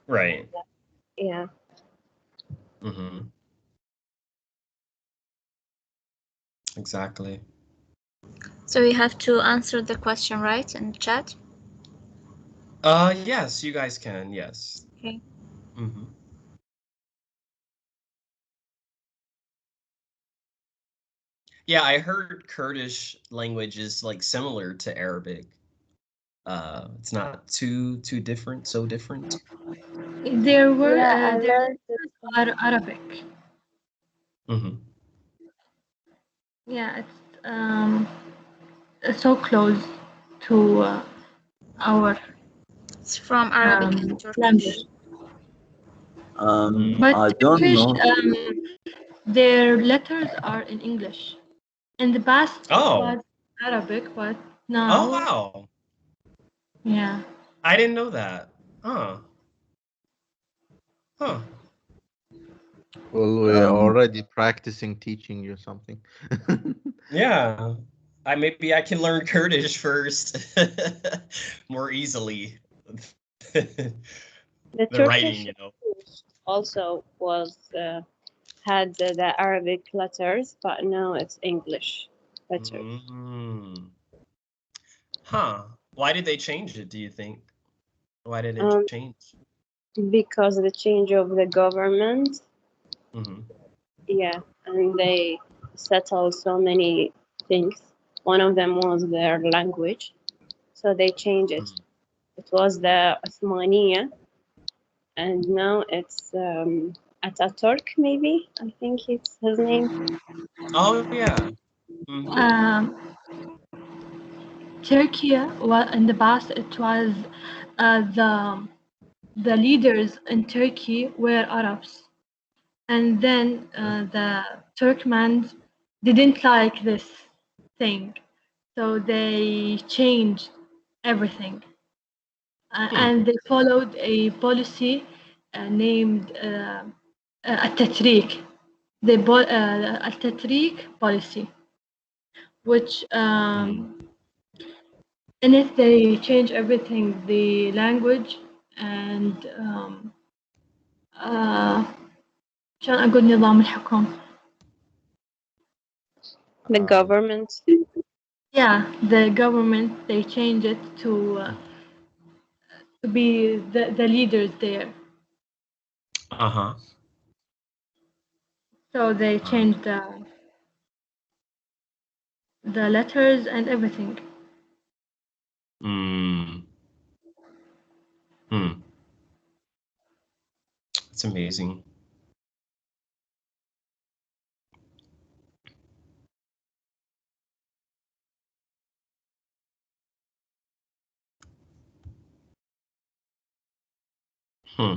Right. Yeah. Mm-hmm. Exactly. So we have to answer the question, right, in chat? Yes, you guys can. Yes. Okay. Mm-hmm. Yeah, I heard Kurdish language is like similar to Arabic. It's not too different, so different. There were Yeah, I there learned it. are Arabic. Mm-hmm. Yeah, it's so close to our It's from Arabic and language. Turkish. Mm. But I don't Turkish, know. their letters are in English. In the past, it Oh. was Arabic, but Oh, now, wow. yeah. I didn't know that. Huh. Huh. Well, we're Um, already practicing teaching you something. Yeah. Maybe I can learn Kurdish first more easily. The The writing, Turkish you know. also had the Arabic letters, but now it's English letters Mm. Huh. Why did they change it, do you think? Why did it um, change? because of the change of the government. Mm-hmm. Yeah, and they settled so many things. One of them was their language, so they changed it. It was the Osmaniya, and now it's Ataturk, maybe. I think it's his name. Oh, yeah. Mm-hmm. Um, Turkey, in the past, it was the leaders in Turkey were Arabs, and then the Turkmens didn't like this thing, so they changed everything, Hmm. and they followed a policy named التتريك, the التتريك policy, which in it they change everything, the language and عشان أقول نظام الحكم. The government. Yeah, the government, they change it to be the leaders there. Uh-huh. So they changed the letters and everything. Mm. Hmm. It's amazing. Hmm.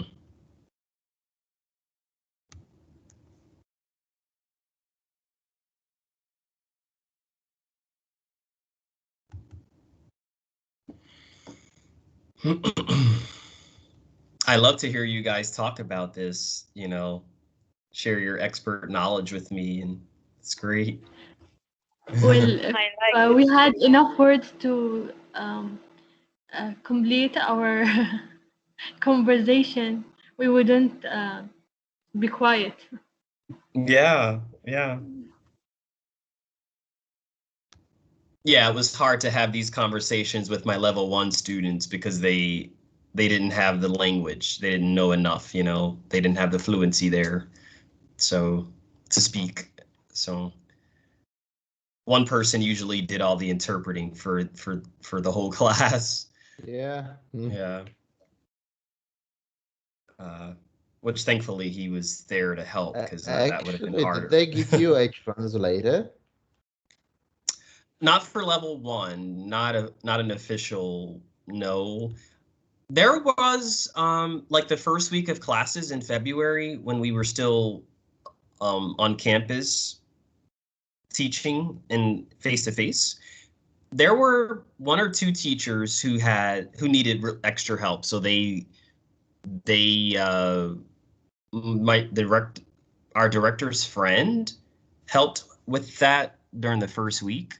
I love to hear you guys talk about this, you know, share your expert knowledge with me, and it's great. Well, if I like we had enough words to complete our conversation, we wouldn't be quiet. Yeah, yeah. Yeah, it was hard to have these conversations with my level 1 students because they didn't have the language. They didn't know enough, you know. They didn't have the fluency there. So to speak. So one person usually did all the interpreting for the whole class. Yeah. Yeah. Which thankfully he was there to help, because that would have been Actually, did harder. they give you a translator? Not for level 1, not an official, no. There was like the first week of classes in February when we were still on campus teaching in face to face. There were one or two teachers who needed extra help, so they my direct our director's friend helped with that during the first week,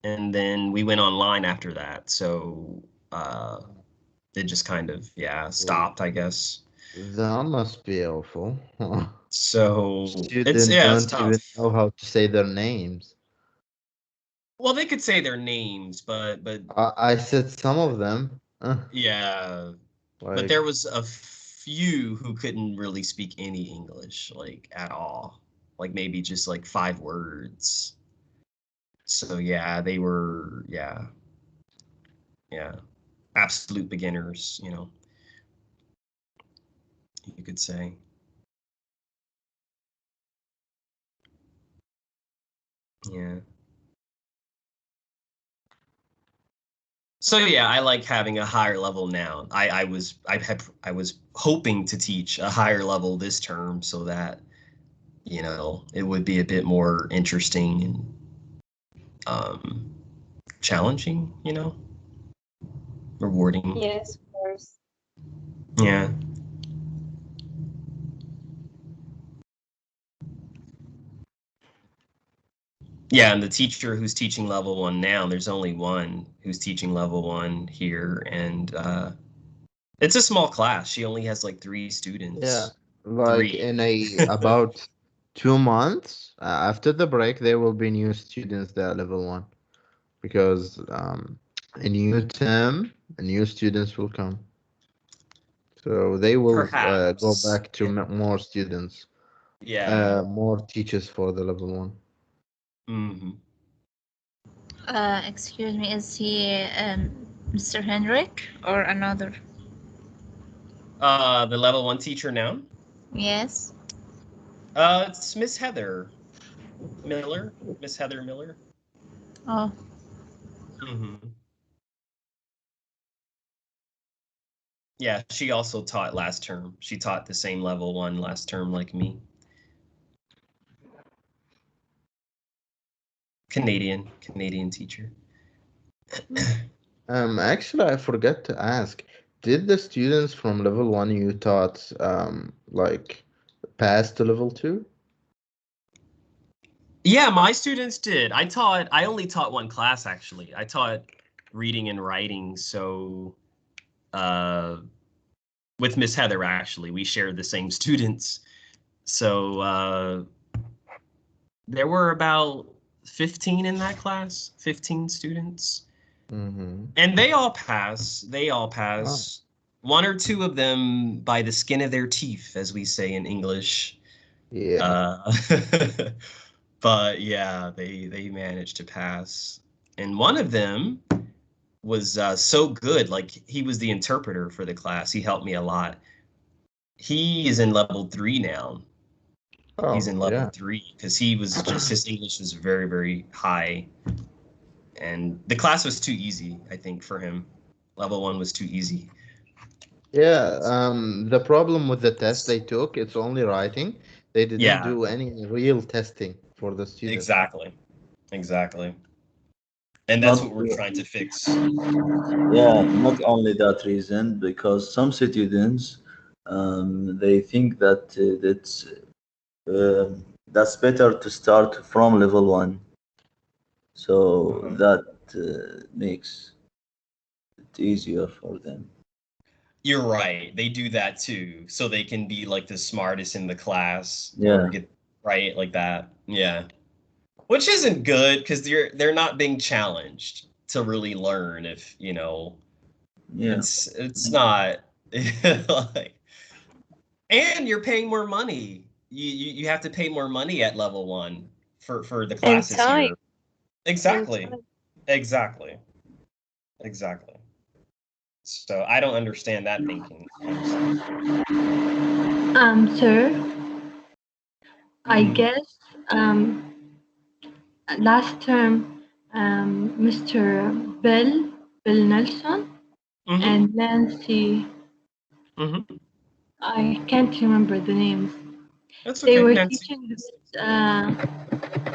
and then we went online after that. So it just kind of, yeah, stopped, I guess. That must be awful. So Students it's don't even tough. know how to say their names. Well, they could say their names, but I said some of them. yeah, but there Like, was a few who couldn't really speak any English, like at all. Like maybe just like 5 words. So yeah, they were, yeah, absolute beginners, you could say. Yeah. So yeah, I like having a higher level now. I was hoping to teach a higher level this term so that, it would be a bit more interesting and challenging, rewarding. Yes, of course. Yeah. Yeah, and the teacher who's teaching level 1 now, there's only one who's teaching level 1 here, and it's a small class. She only has like 3 students. yeah, like 3. in about 2 months after the break, there will be new students that level 1 because a new term, new students will come. So they will go Perhaps. back to more students, Yeah. more teachers for the level 1. Mm-hmm. Excuse me, is he Mr. Henrik or another? The level 1 teacher now? Yes. It's Miss Heather Miller. Miss Heather Miller. Oh, Mm-hmm. Yeah, she also taught last term. She taught the same level 1 last term like me. Canadian teacher. Actually, I forgot to ask, did the students from level 1 you taught like pass to level 2? Yeah, my students did. I only taught 1 class actually. I taught reading and writing, so with Miss Heather actually, we shared the same students. So there were about 15 in that class, 15 students. Mm-hmm. And they all pass. Oh, 1 or 2 of them by the skin of their teeth, as we say in English. yeah. But yeah, they managed to pass. And one of them was so good, like he was the interpreter for the class. He helped me a lot. He is in level 3 now. He's Oh, in level yeah. 3 because his English was very, very high. And the class was too easy, I think, for him. Level 1 was too easy. Yeah, the problem with the test they took, it's only writing. They didn't Yeah, do any real testing for the students. exactly. Exactly. And that's Not what we're trying to fix. Yeah, not only that reason, because some students they think that that's better to start from level 1, so Mhm. that makes it easier for them. You're right. They do that too, so they can be like the smartest in the class or Yeah, get right like that. Yeah. Which isn't good because they're not being challenged to really learn if, yeah, it's not like, and you're paying more money. You have to pay more money at level 1 for the And classes time. here. And Exactly. time. Exactly. Exactly. So I don't understand that thinking, honestly. Sir, I Mhm. guess last term, Mr. Bill Nelson, Mhm. and Nancy, Mhm. I can't remember the names. That's They okay, were Nancy. teaching this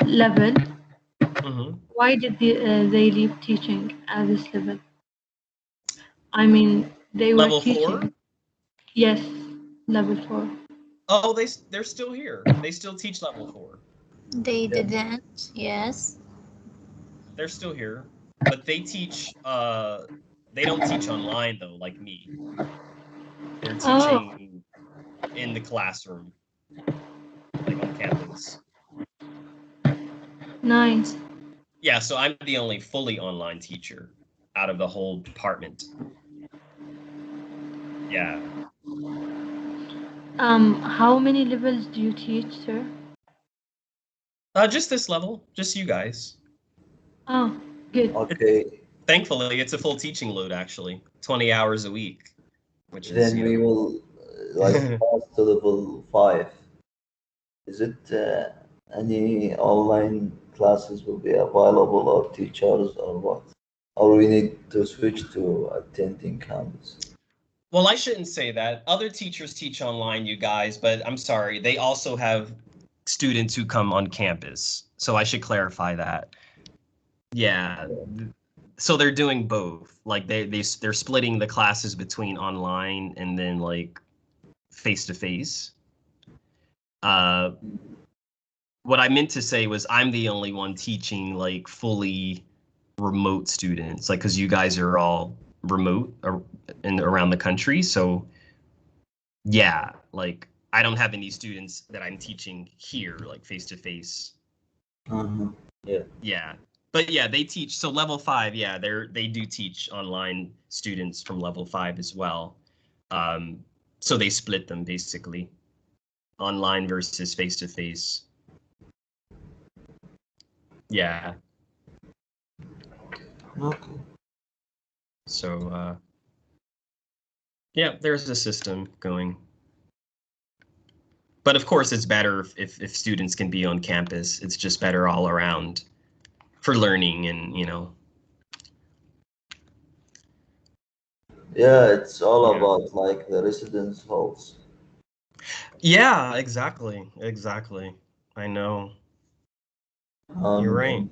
level. Mhm. Why did they leave teaching at this level? I mean, they were Level 4? teaching. Yes, level 4. Oh, they're still here. They still teach level 4. they yeah. didn't. Yes. They're still here, but they They don't teach online though, like me. They're Oh. teaching in the classroom, like on campus. Nice. Yeah, so I'm the only fully online teacher out of the whole department. Yeah. How many levels do you teach, sir? Just this level, just you guys. Oh, good. Okay, Thankfully, it's a full teaching load actually, 20 hours a week, which is then we will like pass to level 5. Is it any online classes will be available or teachers or what? Or we need to switch to attending campus? Well, I shouldn't say that. Other teachers teach online, you guys, but I'm sorry, they also have students who come on campus. So I should clarify that. Yeah. So they're doing both. Like they're splitting the classes between online and then like face to face. What I meant to say was I'm the only one teaching like fully remote students, like because you guys are all remote and around the country. So yeah, like I don't have any students that I'm teaching here, like face to face. Yeah. Yeah. But yeah, they teach. So level 5, yeah, they do teach online students from level 5 as well. So they split them basically, online versus face to face. Yeah. Okay. So yeah, there's a system going. But of course, it's better if students can be on campus. It's just better all around for learning and, you know. Yeah, it's all Yeah. about like the residence halls. Yeah, exactly. Exactly. I know. You're right.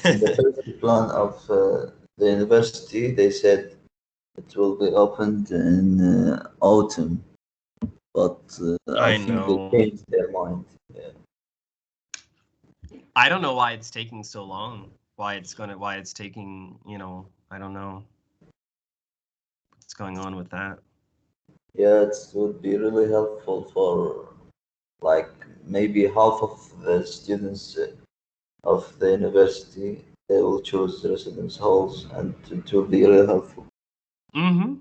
In the first plan of the university, they said it will be opened in autumn, but I I think they know. changed their mind. Yeah. I don't know why it's taking so long. Why it's taking, you know, I don't know what's going on with that. Yeah, it would be really helpful for like maybe half of the students of the university. They will choose residence halls, and it will be really helpful. Mm-hmm.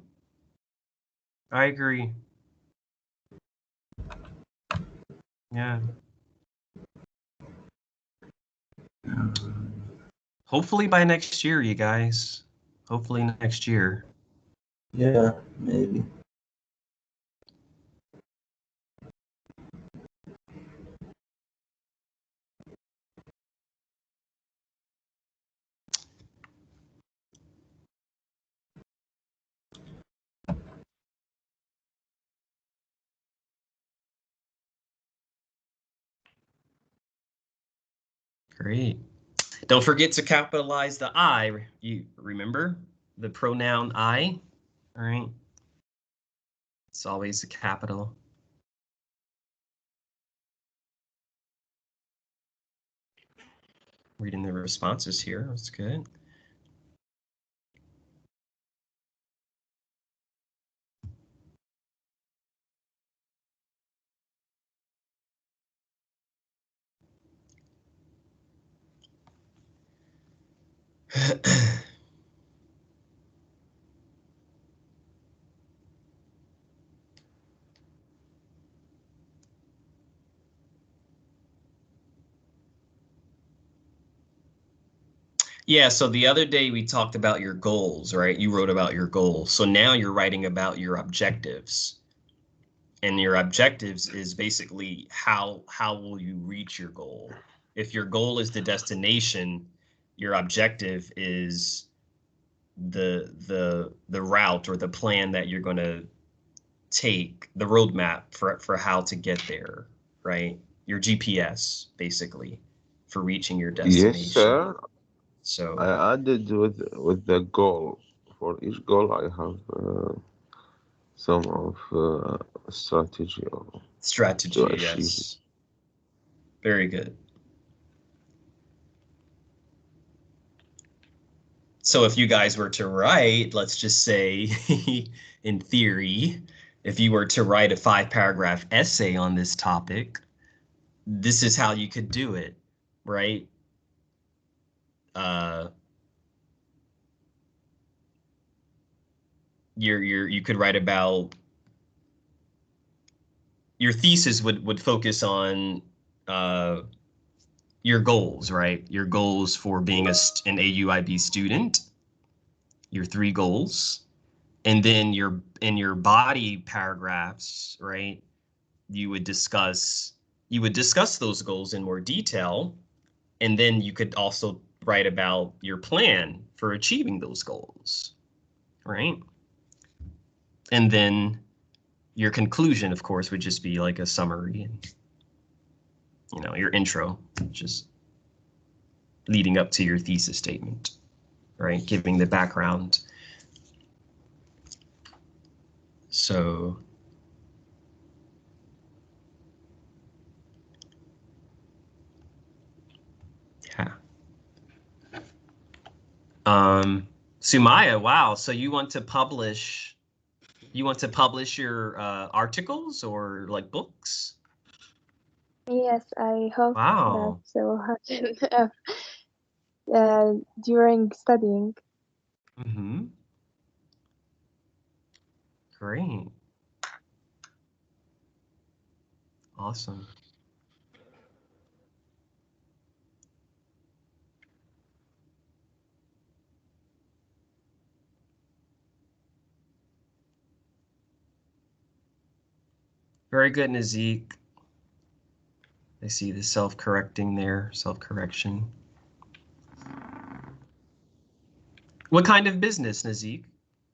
I agree. Yeah. Hopefully by next year, you guys. Hopefully next year. Yeah, maybe. Great. Don't forget to capitalize the I. You remember the pronoun I? All right. It's always a capital. Reading the responses here. That's good. Yeah, so the other day we talked about your goals, right? You wrote about your goals. So now you're writing about your objectives. And your objectives is basically how will you reach your goal? If your goal is the destination, your objective is the route or the plan that you're going to take, the roadmap for how to get there, right? Your GPS basically for reaching your Yes, destination. sir. So I added with the goal. For each goal, I have some of strategy to strategy, achieve it. yes. Very good. So if you guys were to write, let's just say, in theory, if you were to write a 5-paragraph essay on this topic, this is how you could do it, right? You could write about your thesis would focus on your goals, right? Your goals for being an AUIB student, your 3 goals, and then in your body paragraphs, right? You would discuss those goals in more detail, and then you could also write about your plan for achieving those goals, right? And then your conclusion, of course, would just be like a summary and, you know, your intro, just leading up to your thesis statement, right? Giving the background. So yeah. Sumaya, wow. So you want to publish your articles or like books? Yes, I hope Wow. that will happen during studying. Mm-hmm. Great. Awesome. Very good, Nazik. I see the self-correcting there, self-correction. What kind of business, Nazik?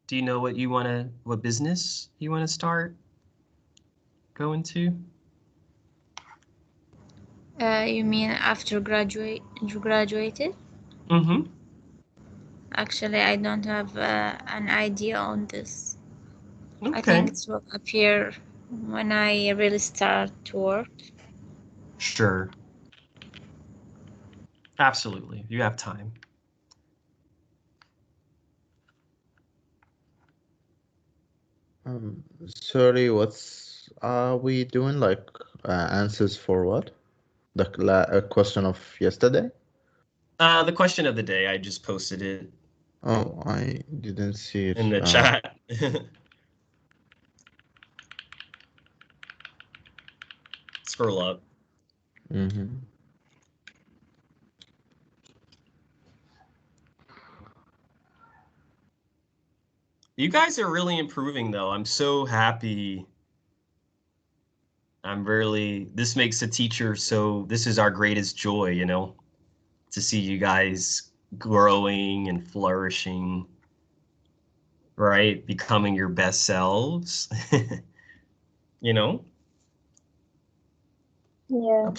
Do you know what business you want to start? Go into? You mean after you graduated? Mm-hmm. Actually, I don't have an idea on this. I Okay. think it will appear when I really start to work. Sure. Absolutely. You have time. Sorry, what's are we doing? Like answers for what? The question of yesterday? The question of the day, I just posted it Oh, I didn't see it. in the chat. Scroll up. Mm-hmm. You guys are really improving, though. I'm so happy. This makes a teacher this is our greatest joy, you know, to see you guys growing and flourishing, right? Becoming your best selves, you know? Yeah.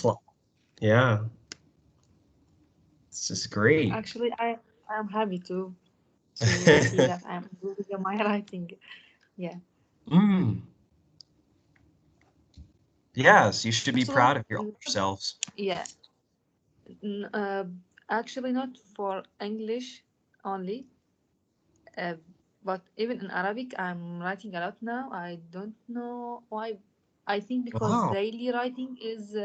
Yeah. It's just great. Actually, I'm happy to see that I'm improving in my writing. Yeah. Yes, you should be Also, proud of yourselves. yeah. Actually, not for English only, but even in Arabic, I'm writing a lot now. I don't know why. I think because Wow. daily writing is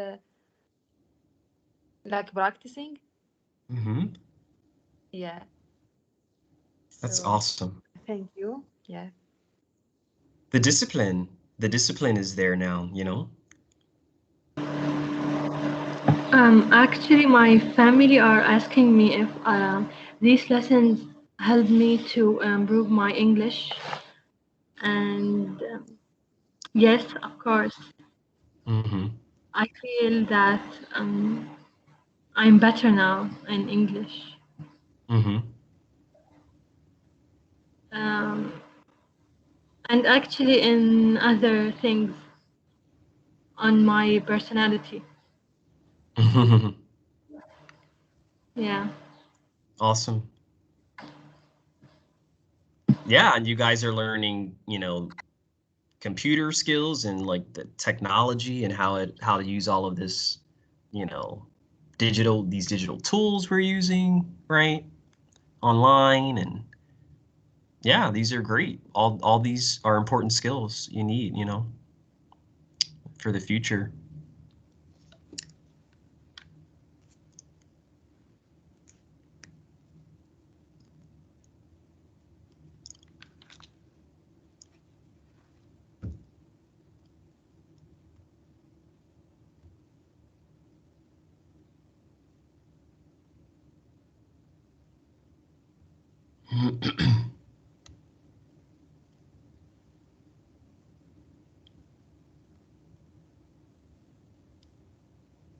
like practicing. Mm-hmm. Yeah. That's So awesome. thank you. Yeah. The discipline is there now, you know? Actually, my family are asking me if these lessons help me to improve my English, and yes, of course, Mm-hmm. I feel that I'm better now in English. Mm-hmm. Um, and actually in other things on my personality. Yeah. Awesome. Yeah, and you guys are learning, you know, computer skills and like the technology and how to use all of this, you know, these digital tools we're using, right? online, and yeah, these are great. All these are important skills you need, you know, for the future.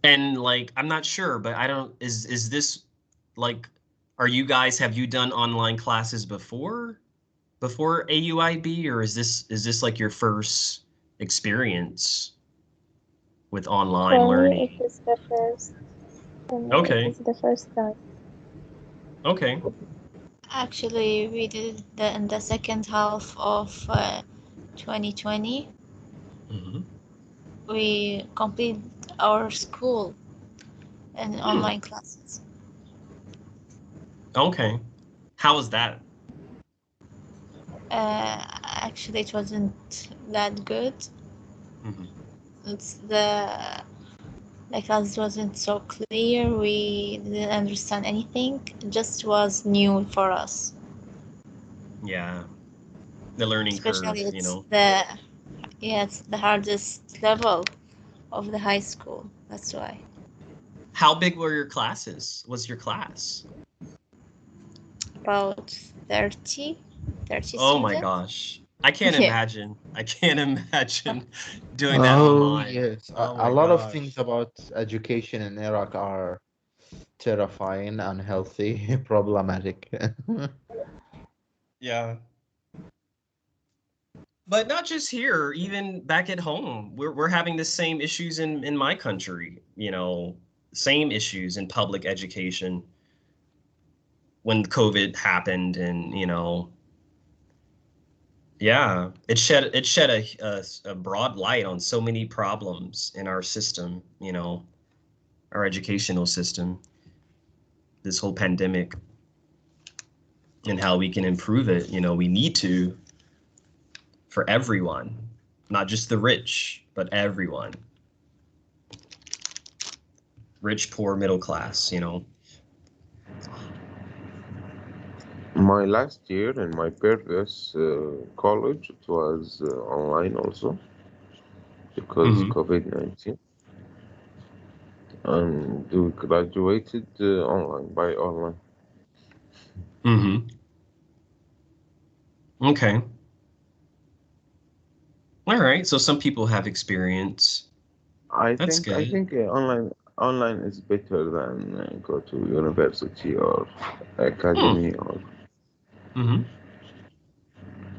And like, I'm not sure, but I don't, is this like, have you done online classes before AUIB, or is this like your first experience with online For me, learning? it is the first. Okay. It is the first time. Okay. Actually, we did in the second half of 2020. Mhm. We completed our school in online classes. Okay. How was that? Actually, it wasn't that good. Mhm. It's the class wasn't so clear. We didn't understand anything. It just was new for us. Yeah. The learning curve, Especially you know. it's the hardest level of the high school. That's why. How big were your classes? Was your class? About 30 Oh my students. gosh. I can't Yeah. imagine. I can't imagine doing that Oh, online. yes. Oh A my lot of gosh. things about education in Iraq are terrifying, unhealthy, problematic. Yeah. But not just here, even back at home. We're having the same issues in my country, you know, same issues in public education when COVID happened, and you know, yeah, it shed a broad light on so many problems in our system, you know, our educational system, this whole pandemic, and how we can improve it. You know, we need to, for everyone, not just the rich, but everyone. Rich, poor, middle class, you know. My last year in my previous college, it was online also because Mm-hmm. COVID-19, and we graduated online. Mm-hmm. Okay. All right. So some people have experience. I That's think I good. think online is better than go to university or Hmm. academy, or Mm-hmm.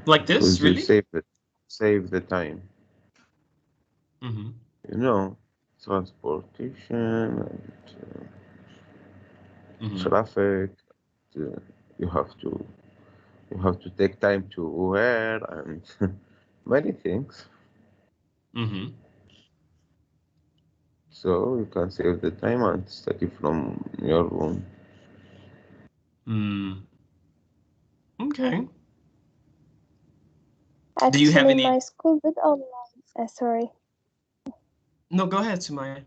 Like this, because you really? save the time. Mm-hmm. You know, transportation and Mm-hmm. traffic. Uh, you have to you have to take time to wear and many things. Mm-hmm. So you can save the time and study from your room. Mm. Okay. Do you have Actually, my any? school did online. Sorry. No, go ahead, Sumaya.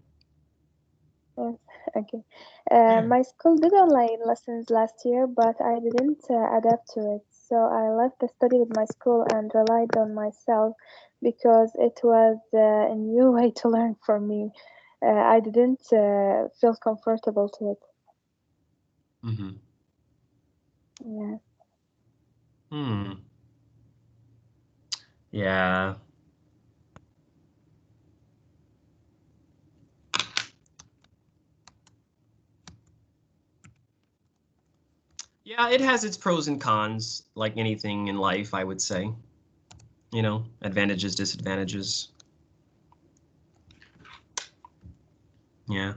Yes, okay. Yeah. My school did online lessons last year, but I didn't adapt to it. So I left the study with my school and relied on myself because it was a new way to learn for me. I didn't feel comfortable to it. Mm-hmm. Yeah. Hmm. Yeah. Yeah, it has its pros and cons, like anything in life, I would say. You know, advantages, disadvantages. Yeah.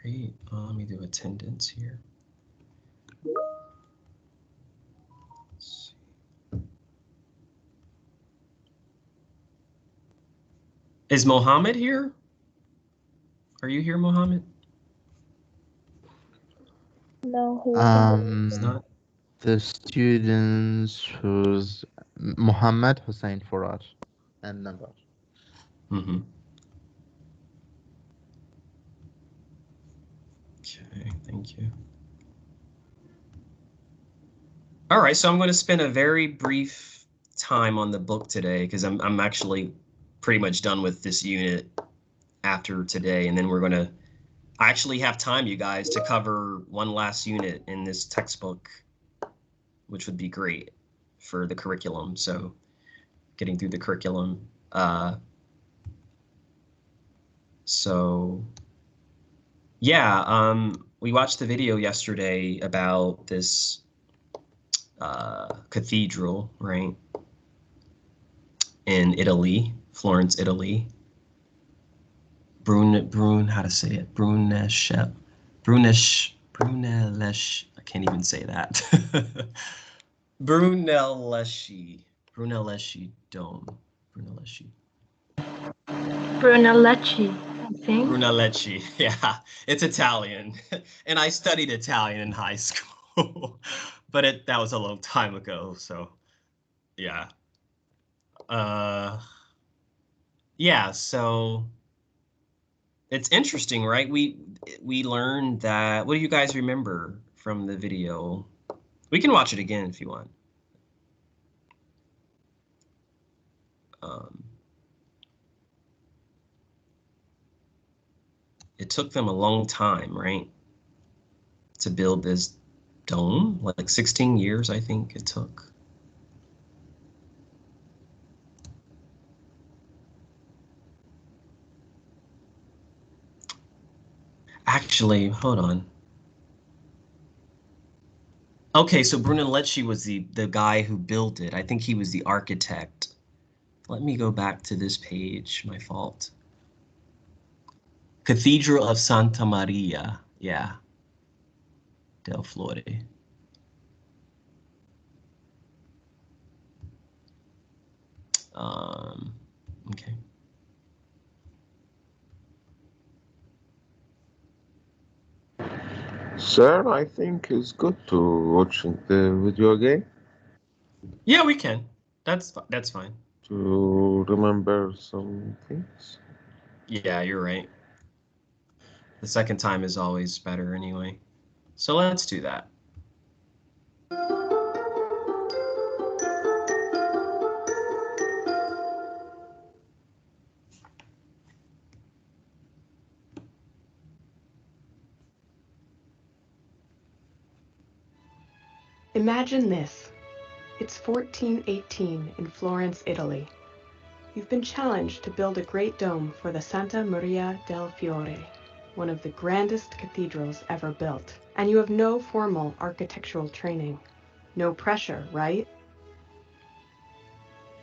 Great. Let me do attendance here. Let's see. Is Mohammed here? Are you here, Mohammed? No, he's It's not. The students who's Muhammad Hussein Faraj and number. Mm-hmm. Okay, thank you. All right, so I'm going to spend a very brief time on the book today because I'm actually pretty much done with this unit after today, and then we're going to actually have time, you guys, to cover one last unit in this textbook, which would be great for the curriculum. So getting through the curriculum. So yeah, we watched the video yesterday about this cathedral, right, in Italy, Florence, Italy. How to say it? Brunelleschi. I can't even say that. Brunelleschi Dome. Brunelleschi, I think. Brunelleschi. Yeah, it's Italian, and I studied Italian in high school, but that was a long time ago. So, yeah. Yeah. So it's interesting, right? We learned that. What do you guys remember from the video? We can watch it again if you want. It took them a long time, right, to build this dome, like 16 years, I think it took. Actually, hold on. Okay, so Brunelleschi was the guy who built it. I think he was the architect. Let me go back to this page, my fault. Cathedral of Santa Maria, yeah, del Fiore. Okay. Sir, I think it's good to watching the video again Yeah, we can. That's fine. to remember some things. Yeah, you're right. The second time is always better anyway. So let's do that. Imagine this. It's 1418 in Florence, Italy. You've been challenged to build a great dome for the Santa Maria del Fiore, one of the grandest cathedrals ever built, and you have no formal architectural training. No pressure, right?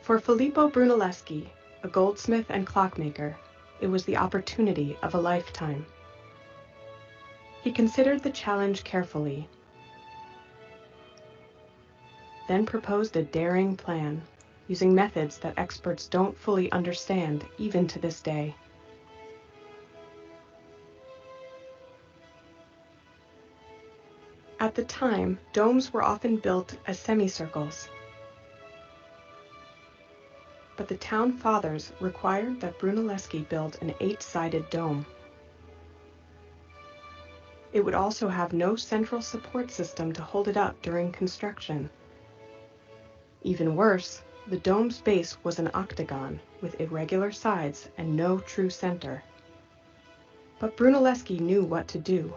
For Filippo Brunelleschi, a goldsmith and clockmaker, it was the opportunity of a lifetime. He considered the challenge carefully, then proposed a daring plan, using methods that experts don't fully understand even to this day. At the time, domes were often built as semicircles, but the town fathers required that Brunelleschi build an 8-sided dome. It would also have no central support system to hold it up during construction. Even worse, the dome's base was an octagon with irregular sides and no true center. But Brunelleschi knew what to do.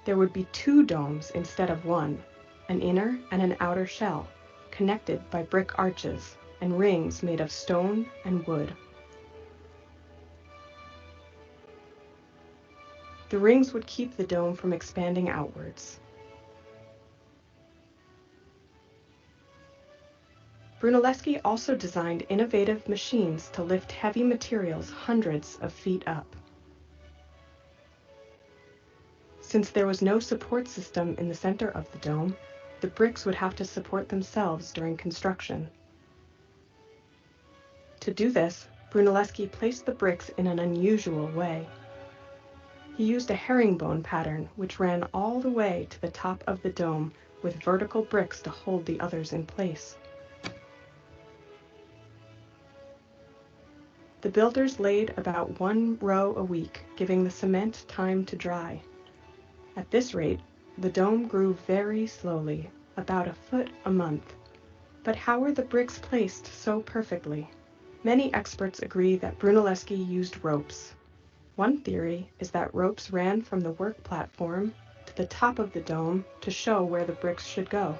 There would be 2 domes instead of 1, an inner and an outer shell, connected by brick arches and rings made of stone and wood. The rings would keep the dome from expanding outwards. Brunelleschi also designed innovative machines to lift heavy materials hundreds of feet up. Since there was no support system in the center of the dome, the bricks would have to support themselves during construction. To do this, Brunelleschi placed the bricks in an unusual way. He used a herringbone pattern which ran all the way to the top of the dome with vertical bricks to hold the others in place. The builders laid about 1 row a week, giving the cement time to dry. At this rate, the dome grew very slowly, about a foot a month. But how were the bricks placed so perfectly? Many experts agree that Brunelleschi used ropes. One theory is that ropes ran from the work platform to the top of the dome to show where the bricks should go.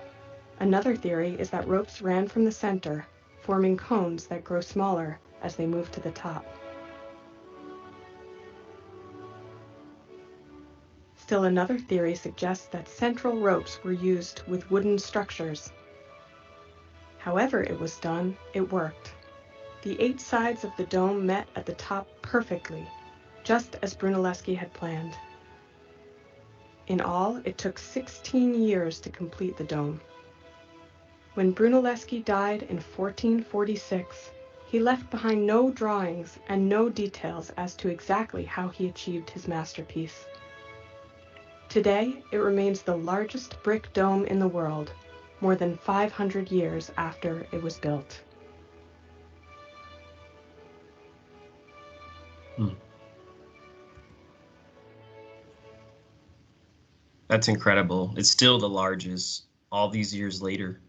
Another theory is that ropes ran from the center, forming cones that grow smaller as they move to the top. Still another theory suggests that central ropes were used with wooden structures. However it was done, it worked. The 8 sides of the dome met at the top perfectly, just as Brunelleschi had planned. In all, it took 16 years to complete the dome. When Brunelleschi died in 1446, he left behind no drawings and no details as to exactly how he achieved his masterpiece. Today, it remains the largest brick dome in the world, more than 500 years after it was built. That's incredible. It's still the largest all these years later.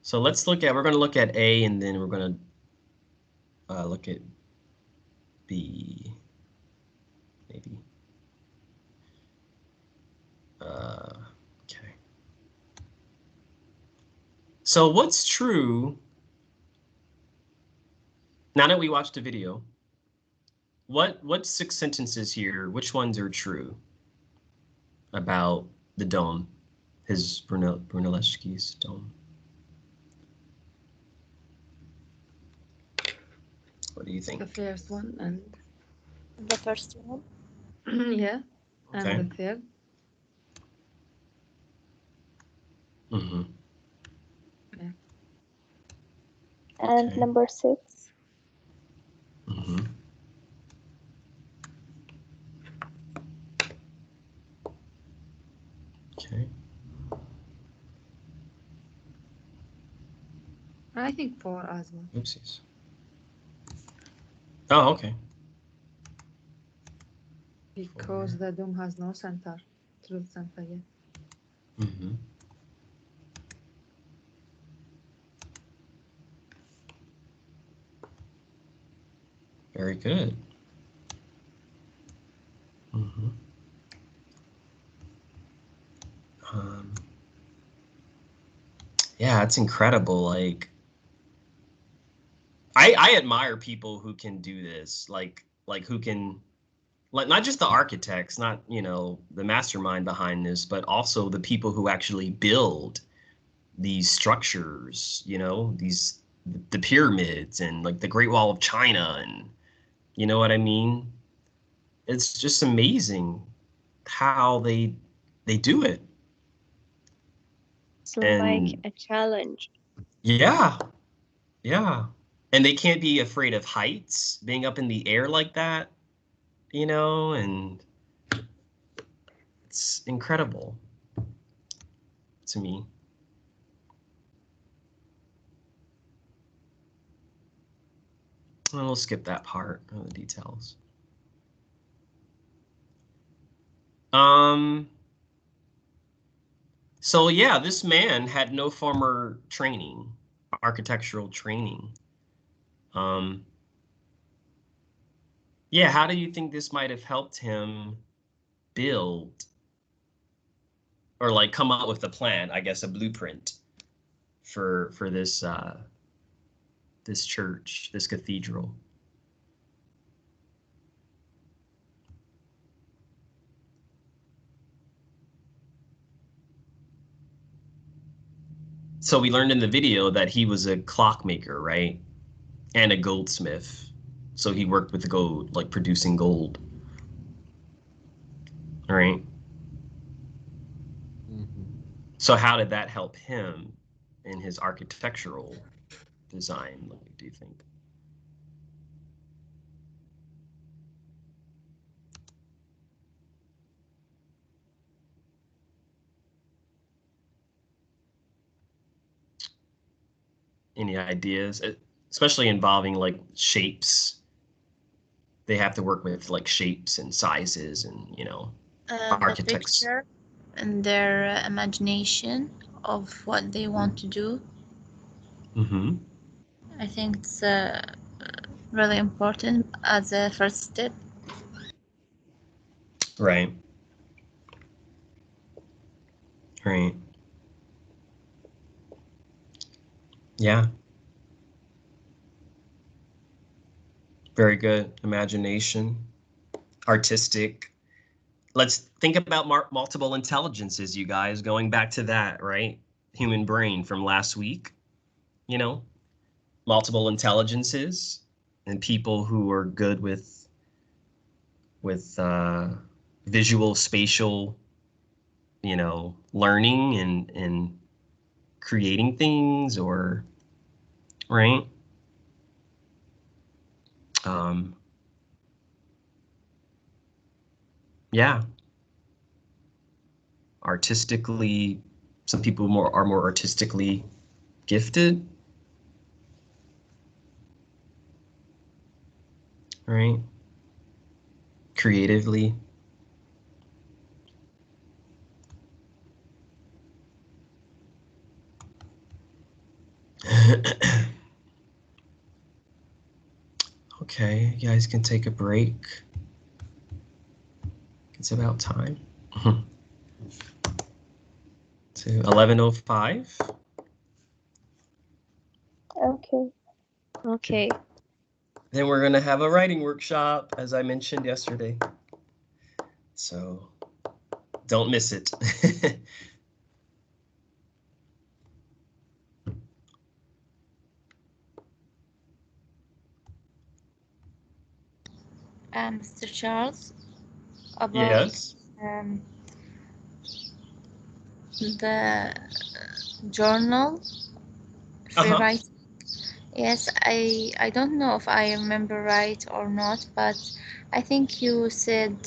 So we're going to look at A, and then we're going to look at B, maybe. Okay. So what's true, now that we watched the video, what 6 sentences here, which ones are true about the dome, his Brunelleschi's dome? What do you think? The first one and The first one. yeah, Okay. and the third. Mm-hmm. Yeah. And Okay. number 6. Mm-hmm. Okay. I think 4 as well. Oopsies. Oh, okay. Because 4. the dome has no center, truth center yet. Mm-hmm. Very good. Mm-hmm. Yeah, it's incredible. Like, I admire people who can do this. Like who can, like, not just the architects, not, you know, the mastermind behind this, but also the people who actually build these structures, you know, the pyramids and like the Great Wall of China, and you know what I mean? It's just amazing how they do it. It's And like a challenge. yeah, yeah. And they can't be afraid of heights, being up in the air like that, you know, and it's incredible to me. And we'll skip that part of the details. So yeah, this man had no former training, architectural training. Yeah, how do you think this might have helped him build or like come up with a plan, I guess a blueprint for this this church, this cathedral? So we learned in the video that he was a clockmaker, right? And a goldsmith. So he worked with gold, like producing gold. All right. Mhm. So how did that help him in his architectural design, do you think? Any ideas, especially involving like shapes? They have to work with like shapes and sizes and, you know, The architects. picture and their imagination of what they want to do. Mm-hmm. I think it's really important as a first step. Right. Right. Yeah. Very good. Imagination, artistic. Let's think about multiple intelligences, you guys, going back to that, right? Human brain from last week, you know, multiple intelligences and people who are good with visual, spatial, you know, learning and creating things, or right. Yeah. Artistically, some people are more artistically gifted, right? Creatively. Okay, you guys can take a break. It's about time. To 11:05. Okay. Okay. Then we're gonna have a writing workshop, as I mentioned yesterday. So don't miss it. Mr. Charles, about Yes. the journal free writing. Yes, I don't know if I remember right or not, but I think you said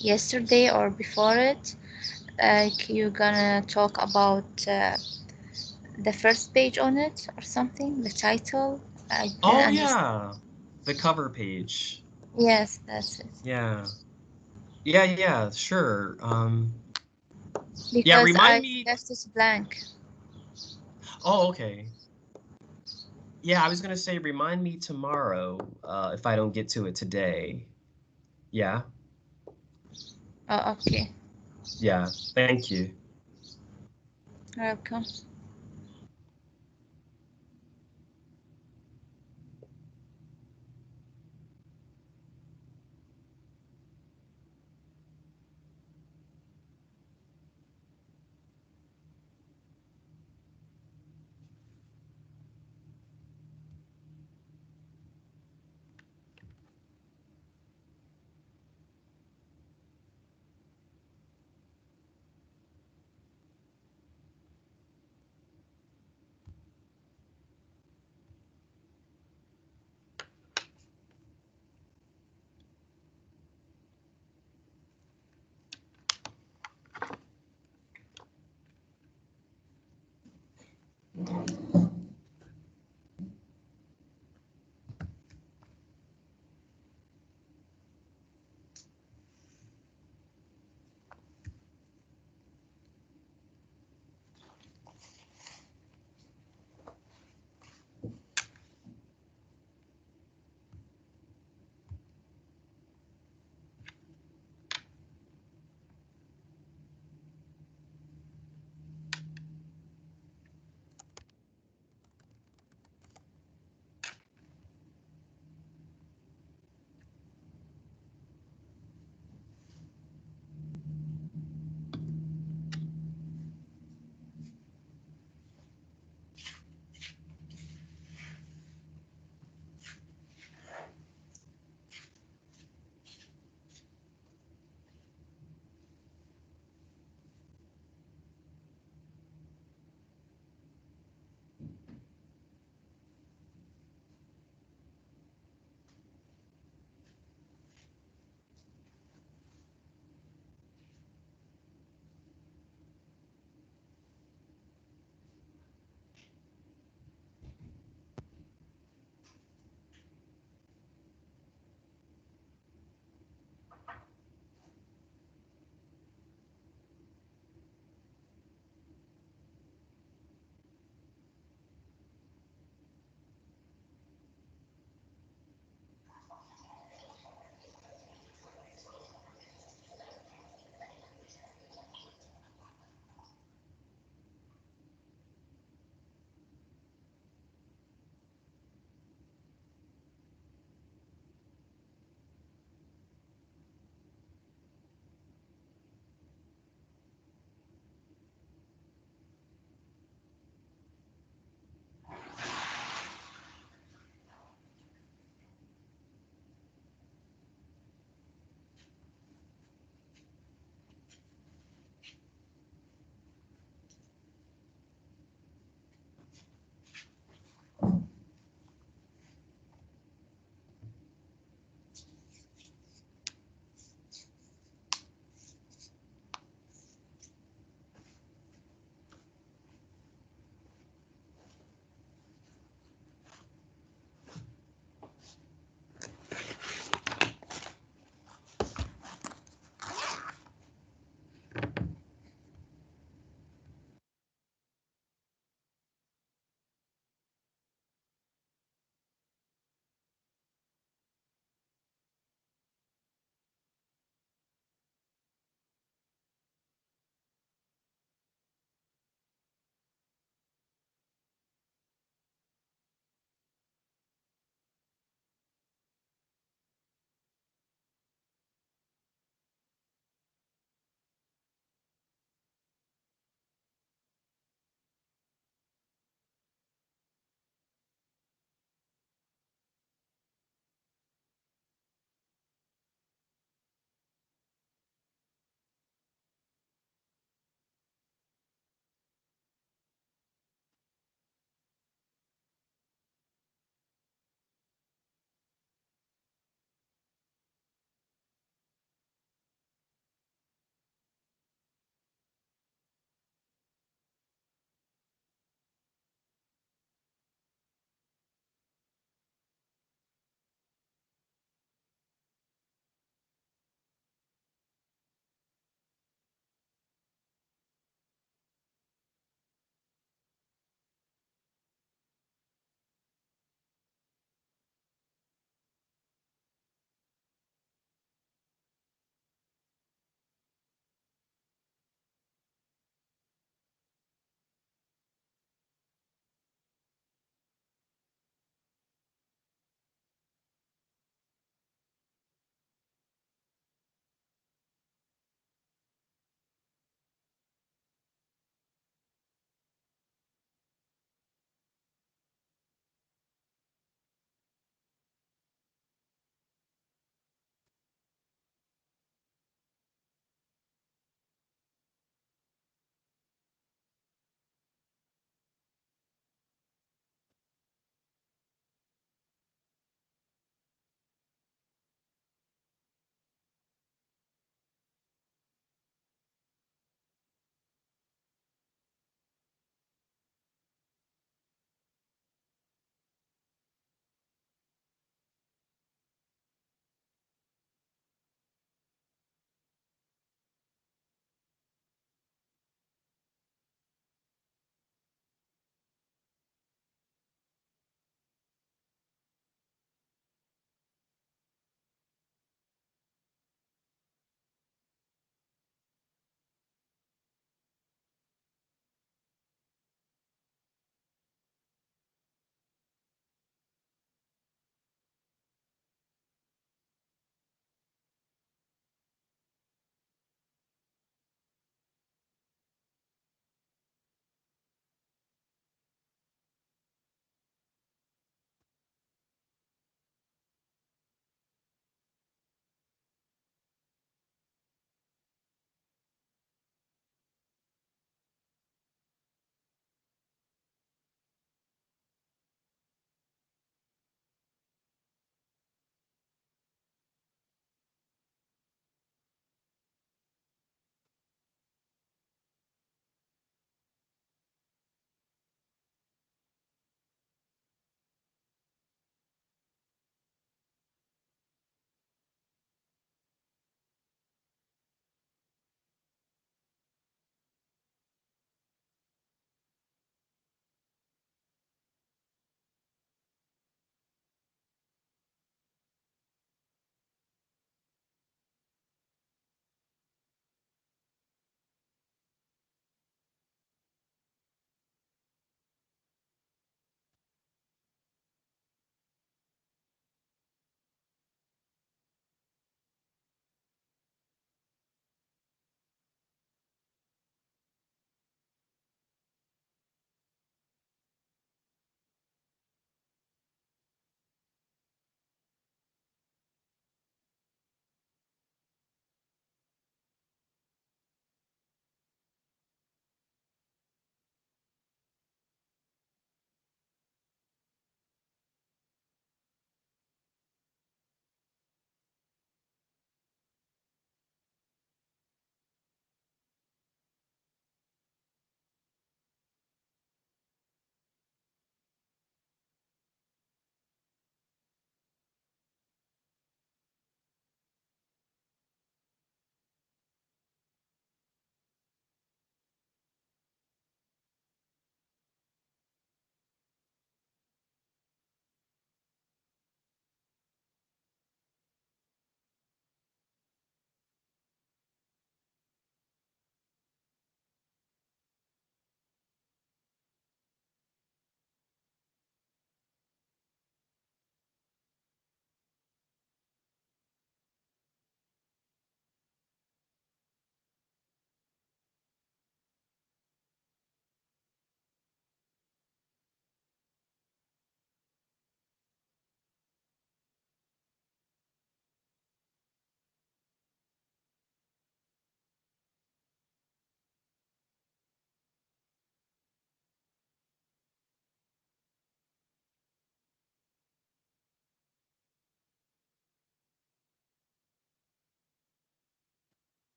yesterday or before it, like you're gonna talk about the first page on it or something, the title. I didn't Oh understand. yeah, the cover page. Yes, that's it. Yeah. Yeah, sure. Yeah, Because remind I me. left it blank. Oh, okay. Yeah, I was gonna say remind me tomorrow if I don't get to it today. Yeah. Oh, okay. Yeah. Thank you. Welcome.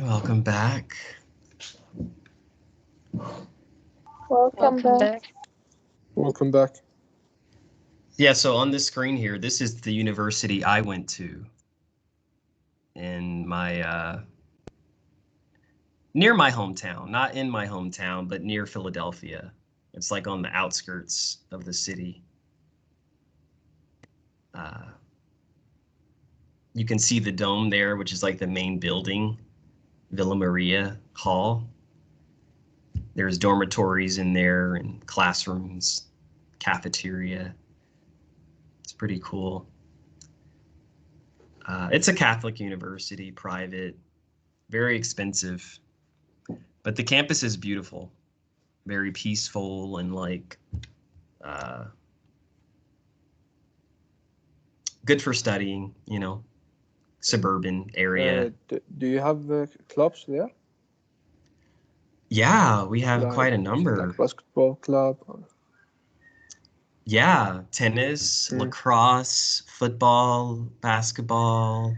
Welcome back. Welcome back. Welcome back. Yeah, so on this screen here, this is the university I went to in my near my hometown, not in my hometown, but near Philadelphia. It's like on the outskirts of the city. You can see the dome there, which is like the main building, Villa Maria Hall. There's dormitories in there and classrooms, cafeteria. It's pretty cool. It's a Catholic university, private, very expensive, but the campus is beautiful, very peaceful and like good for studying, you know, suburban area. Do you have clubs there? Yeah, we have Like, quite a number. like basketball club? Yeah, tennis, lacrosse, football, basketball,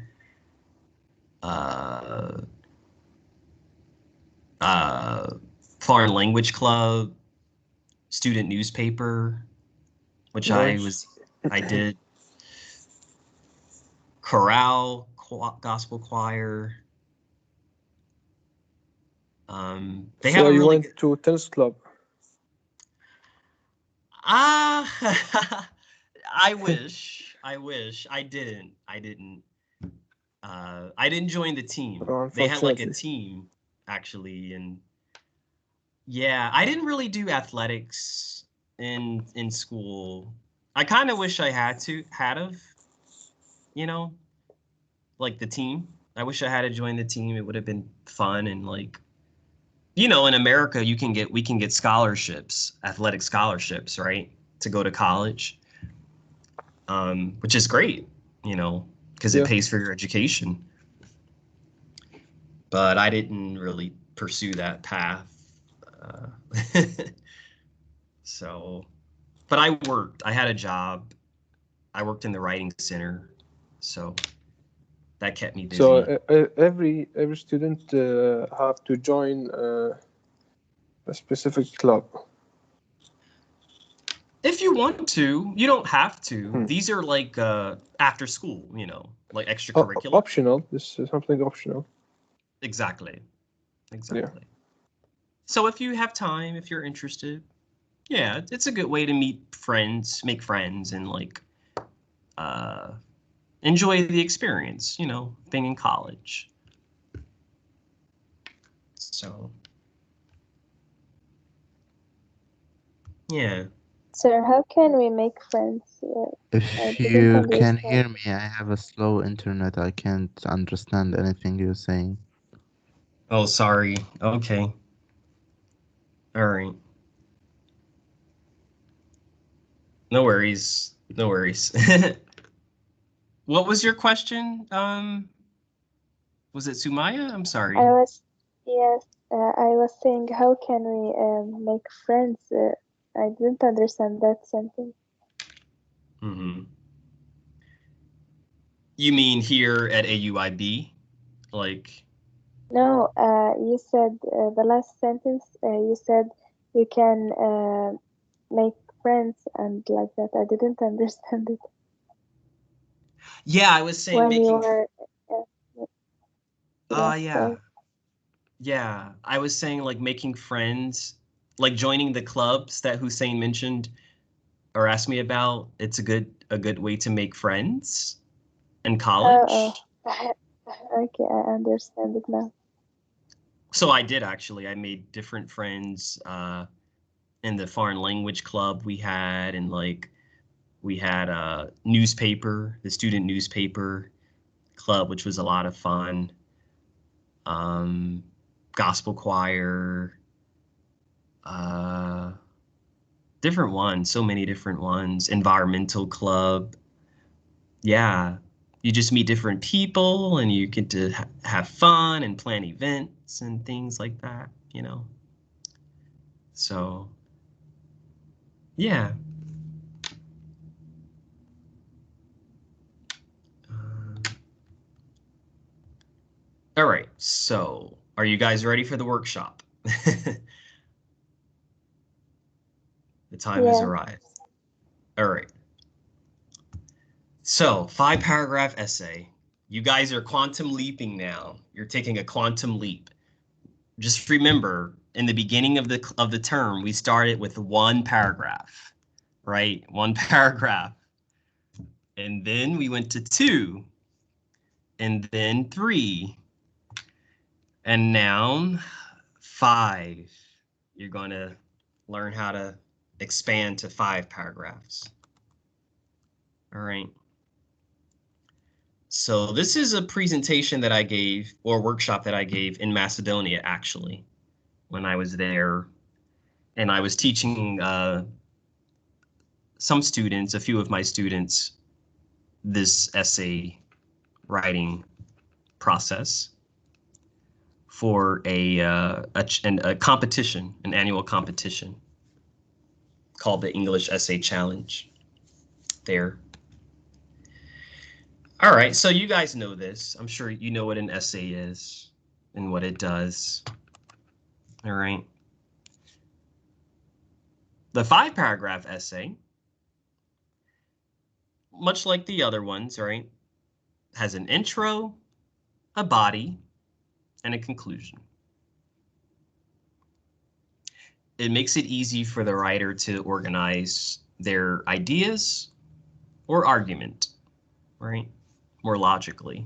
foreign language club, student newspaper, which Nice. I did, chorale, gospel choir. They have So a you really went to tennis club? I wish. I didn't. I didn't join the team. They had like a Unfortunately. team actually, and yeah, I didn't really do athletics in school. I kind of wish I had of, you know, like the team. I wish I had to join the team. It would have been fun and like, you know, in America we can get scholarships, athletic scholarships, right? To go to college. Which is great, you know, because it pays for your education. But I didn't really pursue that path. So, but I worked. I had a job. I worked in the writing center, so that kept me busy. So every student have to join a specific club. If you want to, you don't have to. These are like after school, you know, like extracurricular. Optional. This is something optional. Exactly. Yeah. So if you have time, if you're interested, yeah, it's a good way to meet friends, make friends, and like enjoy the experience, you know, being in college. So, yeah. Sir, how can we make friends? If you can hear me, I have a slow internet. I can't understand anything you're saying. Oh, sorry. Okay. All right. No worries. No worries. What was your question? Was it Sumaya? I'm sorry. I was saying, how can we make friends? I didn't understand that sentence. You mean here at AUIB? Like? No, you said the last sentence, you said you can make friends and like that. I didn't understand it. Yeah, I was saying When making. you were, Yeah. Yeah, I was saying like making friends, like joining the clubs that Hussein mentioned or asked me about. It's a good way to make friends in college. Okay, I understand it now. So I did actually. I made different friends in the foreign language club we had, and like we had a newspaper, the student newspaper club, which was a lot of fun. Gospel choir, different ones, so many different ones. Environmental club. Yeah, you just meet different people and you get to have fun and plan events and things like that, you know. So, yeah. All right, so Are you guys ready for the workshop? The time has arrived. All right. So 5-paragraph essay. You guys are quantum leaping now. You're taking a quantum leap. Just remember, in the beginning of the term, we started with 1 paragraph, right? 1 paragraph. And then we went to 2, and then 3, and now 5. You're going to learn how to expand to 5 paragraphs. All right. So this is a presentation that I gave, or workshop that I gave in Macedonia, actually, when I was there. And I was teaching some students, a few of my students, this essay writing process for a competition, an annual competition called the English Essay Challenge there. All right, so you guys know this. I'm sure you know what an essay is and what it does. All right. The 5-paragraph essay, much like the other ones, right, has an intro, a body, and a conclusion. It makes it easy for the writer to organize their ideas or argument, right, more logically.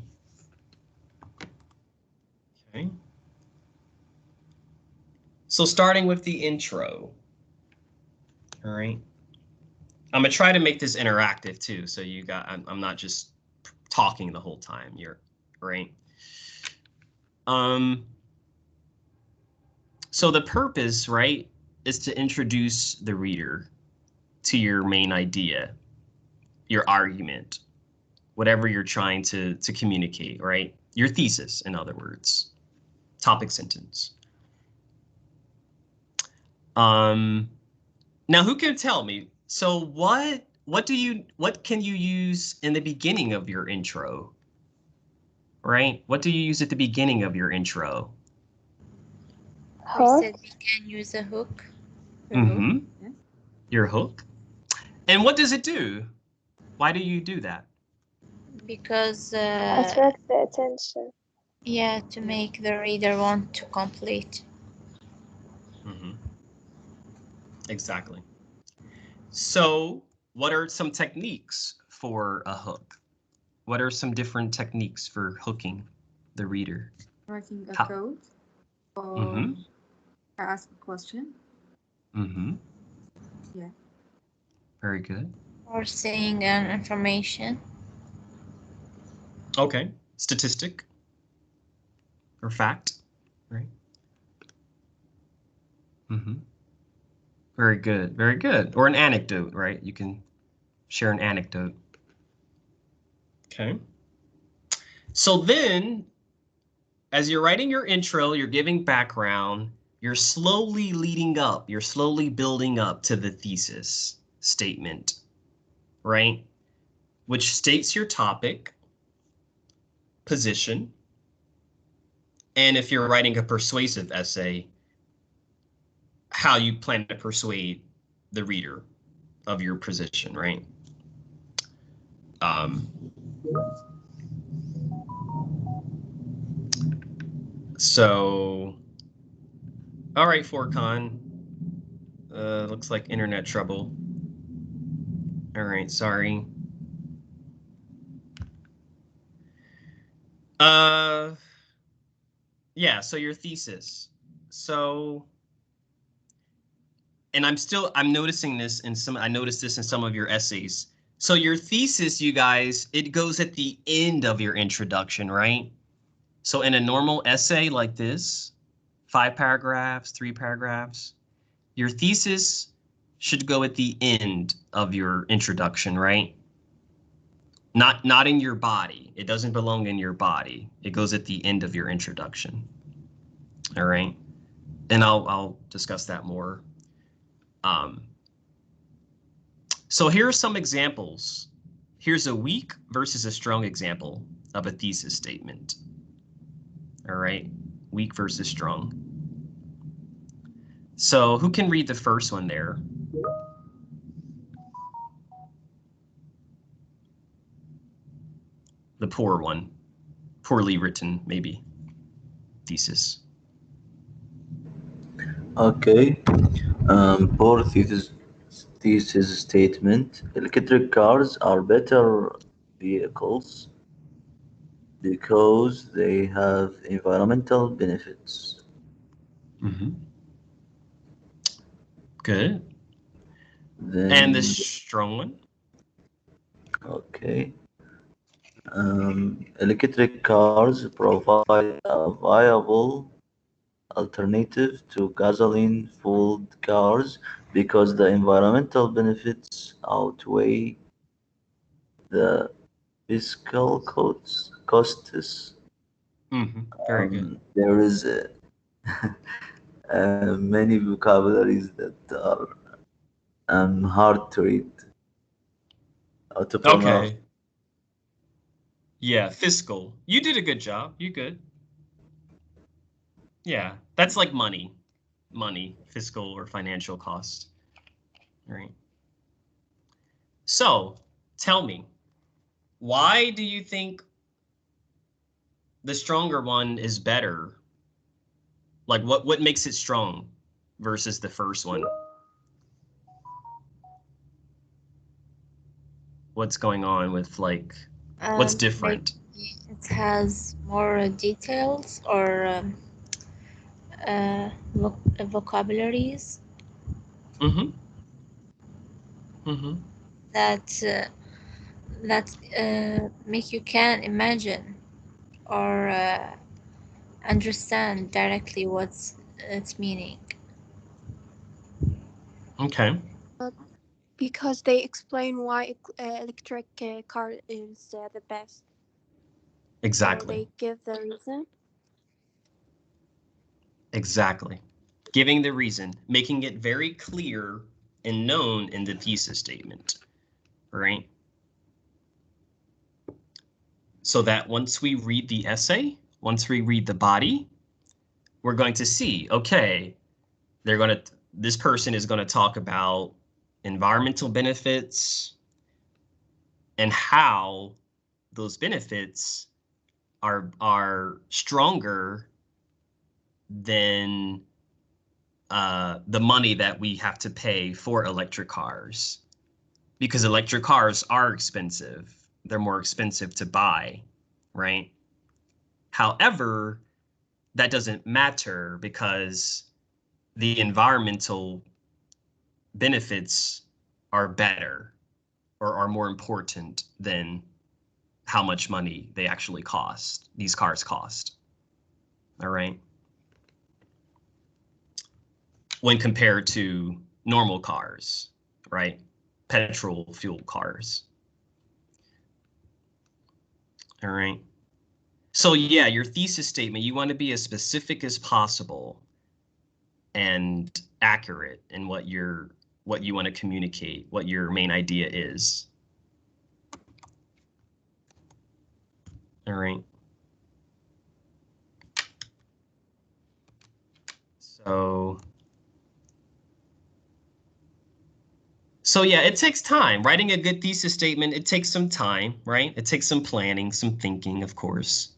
Okay. So starting with the intro, all right. I'm gonna try to make this interactive too, so you got, I'm not just talking the whole time. You're right. So the purpose, right, is to introduce the reader to your main idea, your argument, whatever you're trying to communicate, right? Your thesis, in other words, topic sentence. Now who can tell me? So what can you use in the beginning of your intro? Right? What do you use at the beginning of your intro? We said we can use a hook. Mm-hmm. Yeah. Your hook. And what does it do? Why do you do that? Because attract the attention. Yeah, to make the reader want to complete. Mm-hmm. Exactly. So what are some techniques for a hook? What are some different techniques for hooking the reader? Writing a code, or ask a question. Mm-hmm. Yeah. Very good. Or saying an information. Okay. Statistic or fact, right? Mm-hmm. Very good. Very good. Or an anecdote, right? You can share an anecdote. Okay. So then, as you're writing your intro, you're giving background, you're slowly leading up, you're slowly building up to the thesis statement, right? Which states your topic, position, and if you're writing a persuasive essay, how you plan to persuade the reader of your position, right? So, all right, Forcon. Looks like internet trouble. All right, sorry. Yeah, so your thesis. So, and I'm noticing this in I noticed this in some of your essays. So your thesis, you guys, it goes at the end of your introduction, right? So in a normal essay like this, 5 paragraphs, 3 paragraphs, your thesis should go at the end of your introduction, right? Not in your body. It doesn't belong in your body. It goes at the end of your introduction. All right. And I'll discuss that more. So here are some examples. Here's a weak versus a strong example of a thesis statement. All right. weak versus strong. So who can read the first one there? The poor one, poorly written, maybe, thesis. Okay. Poor thesis statement. Electric cars are better vehicles because they have environmental benefits. Mm-hmm. Good. Then, And the strong one? okay. Electric cars provide a viable alternative to gasoline-fueled cars because the environmental benefits outweigh the fiscal costs. Mm-hmm. Very good. There is many vocabularies that are hard to read or to pronounce. Okay. Yeah, fiscal. You did a good job. You good. Yeah, that's like money, fiscal or financial cost, right? So tell me, why do you think the stronger one is better? Like what makes it strong versus the first one? What's going on with like, what's different? Maybe it has more details or vocabularies Mm-hmm. Mm-hmm. that make you can imagine or understand directly what's its meaning. Okay. Because they explain why electric car is the best. Exactly. So they give the reason. Exactly. Giving the reason, making it very clear and known in the thesis statement, right? So that once we read the essay, once we read the body, we're going to see, okay, this person is going to talk about environmental benefits and how those benefits are stronger than the money that we have to pay for electric cars, because electric cars are expensive. They're more expensive to buy, right? However, that doesn't matter because the environmental benefits are better or are more important than how much money they actually cost, these cars cost. All right. When compared to normal cars, right? Petrol fuel cars. All right. So yeah, your thesis statement, you want to be as specific as possible and accurate in what you want to communicate, what your main idea is. All right. So yeah, it takes time. Writing a good thesis statement, it takes some time, right? It takes some planning, some thinking, of course.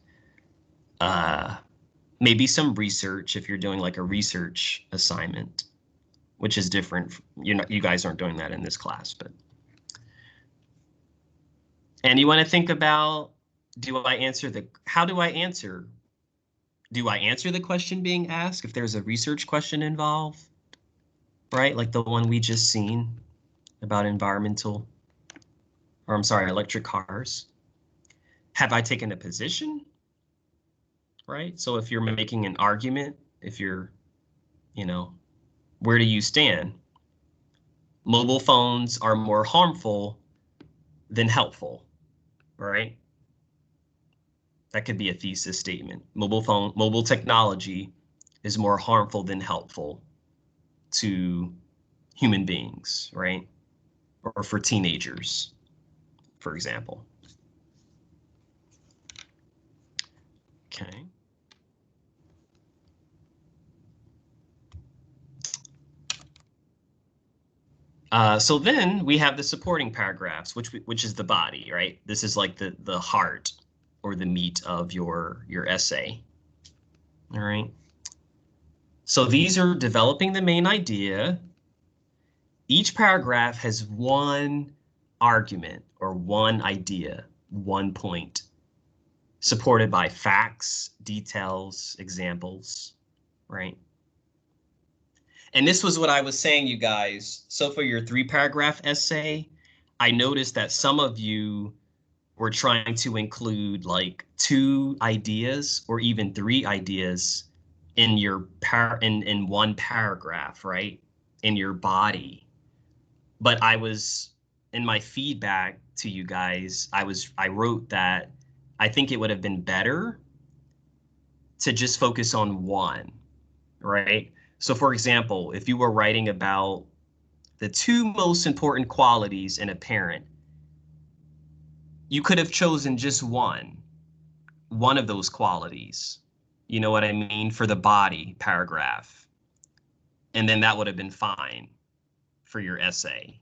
Maybe some research if you're doing like a research assignment, which is different. You guys aren't doing that in this class, but. And you want to think about, how do I answer? Do I answer the question being asked if there's a research question involved, right? Like the one we just seen about electric cars. Have I taken a position, right? So if you're making an argument, if you're, where do you stand? Mobile phones are more harmful than helpful, right? That could be a thesis statement. Mobile technology is more harmful than helpful to human beings, right? Or for teenagers, for example. Okay. So then we have the supporting paragraphs, which is the body, right? This is like the heart or the meat of your essay. All right. So these are developing the main idea. Each paragraph has one argument or one idea, one point, supported by facts, details, examples, right? And this was what I was saying, you guys. So for your 3-paragraph essay, I noticed that some of you were trying to include like 2 ideas or even 3 ideas in your in one paragraph, right? In your body. But I was, in my feedback to you guys, I wrote that I think it would have been better to just focus on one, right? So for example, if you were writing about the 2 most important qualities in a parent, you could have chosen just one of those qualities. You know what I mean? For the body paragraph. And then that would have been fine for your essay.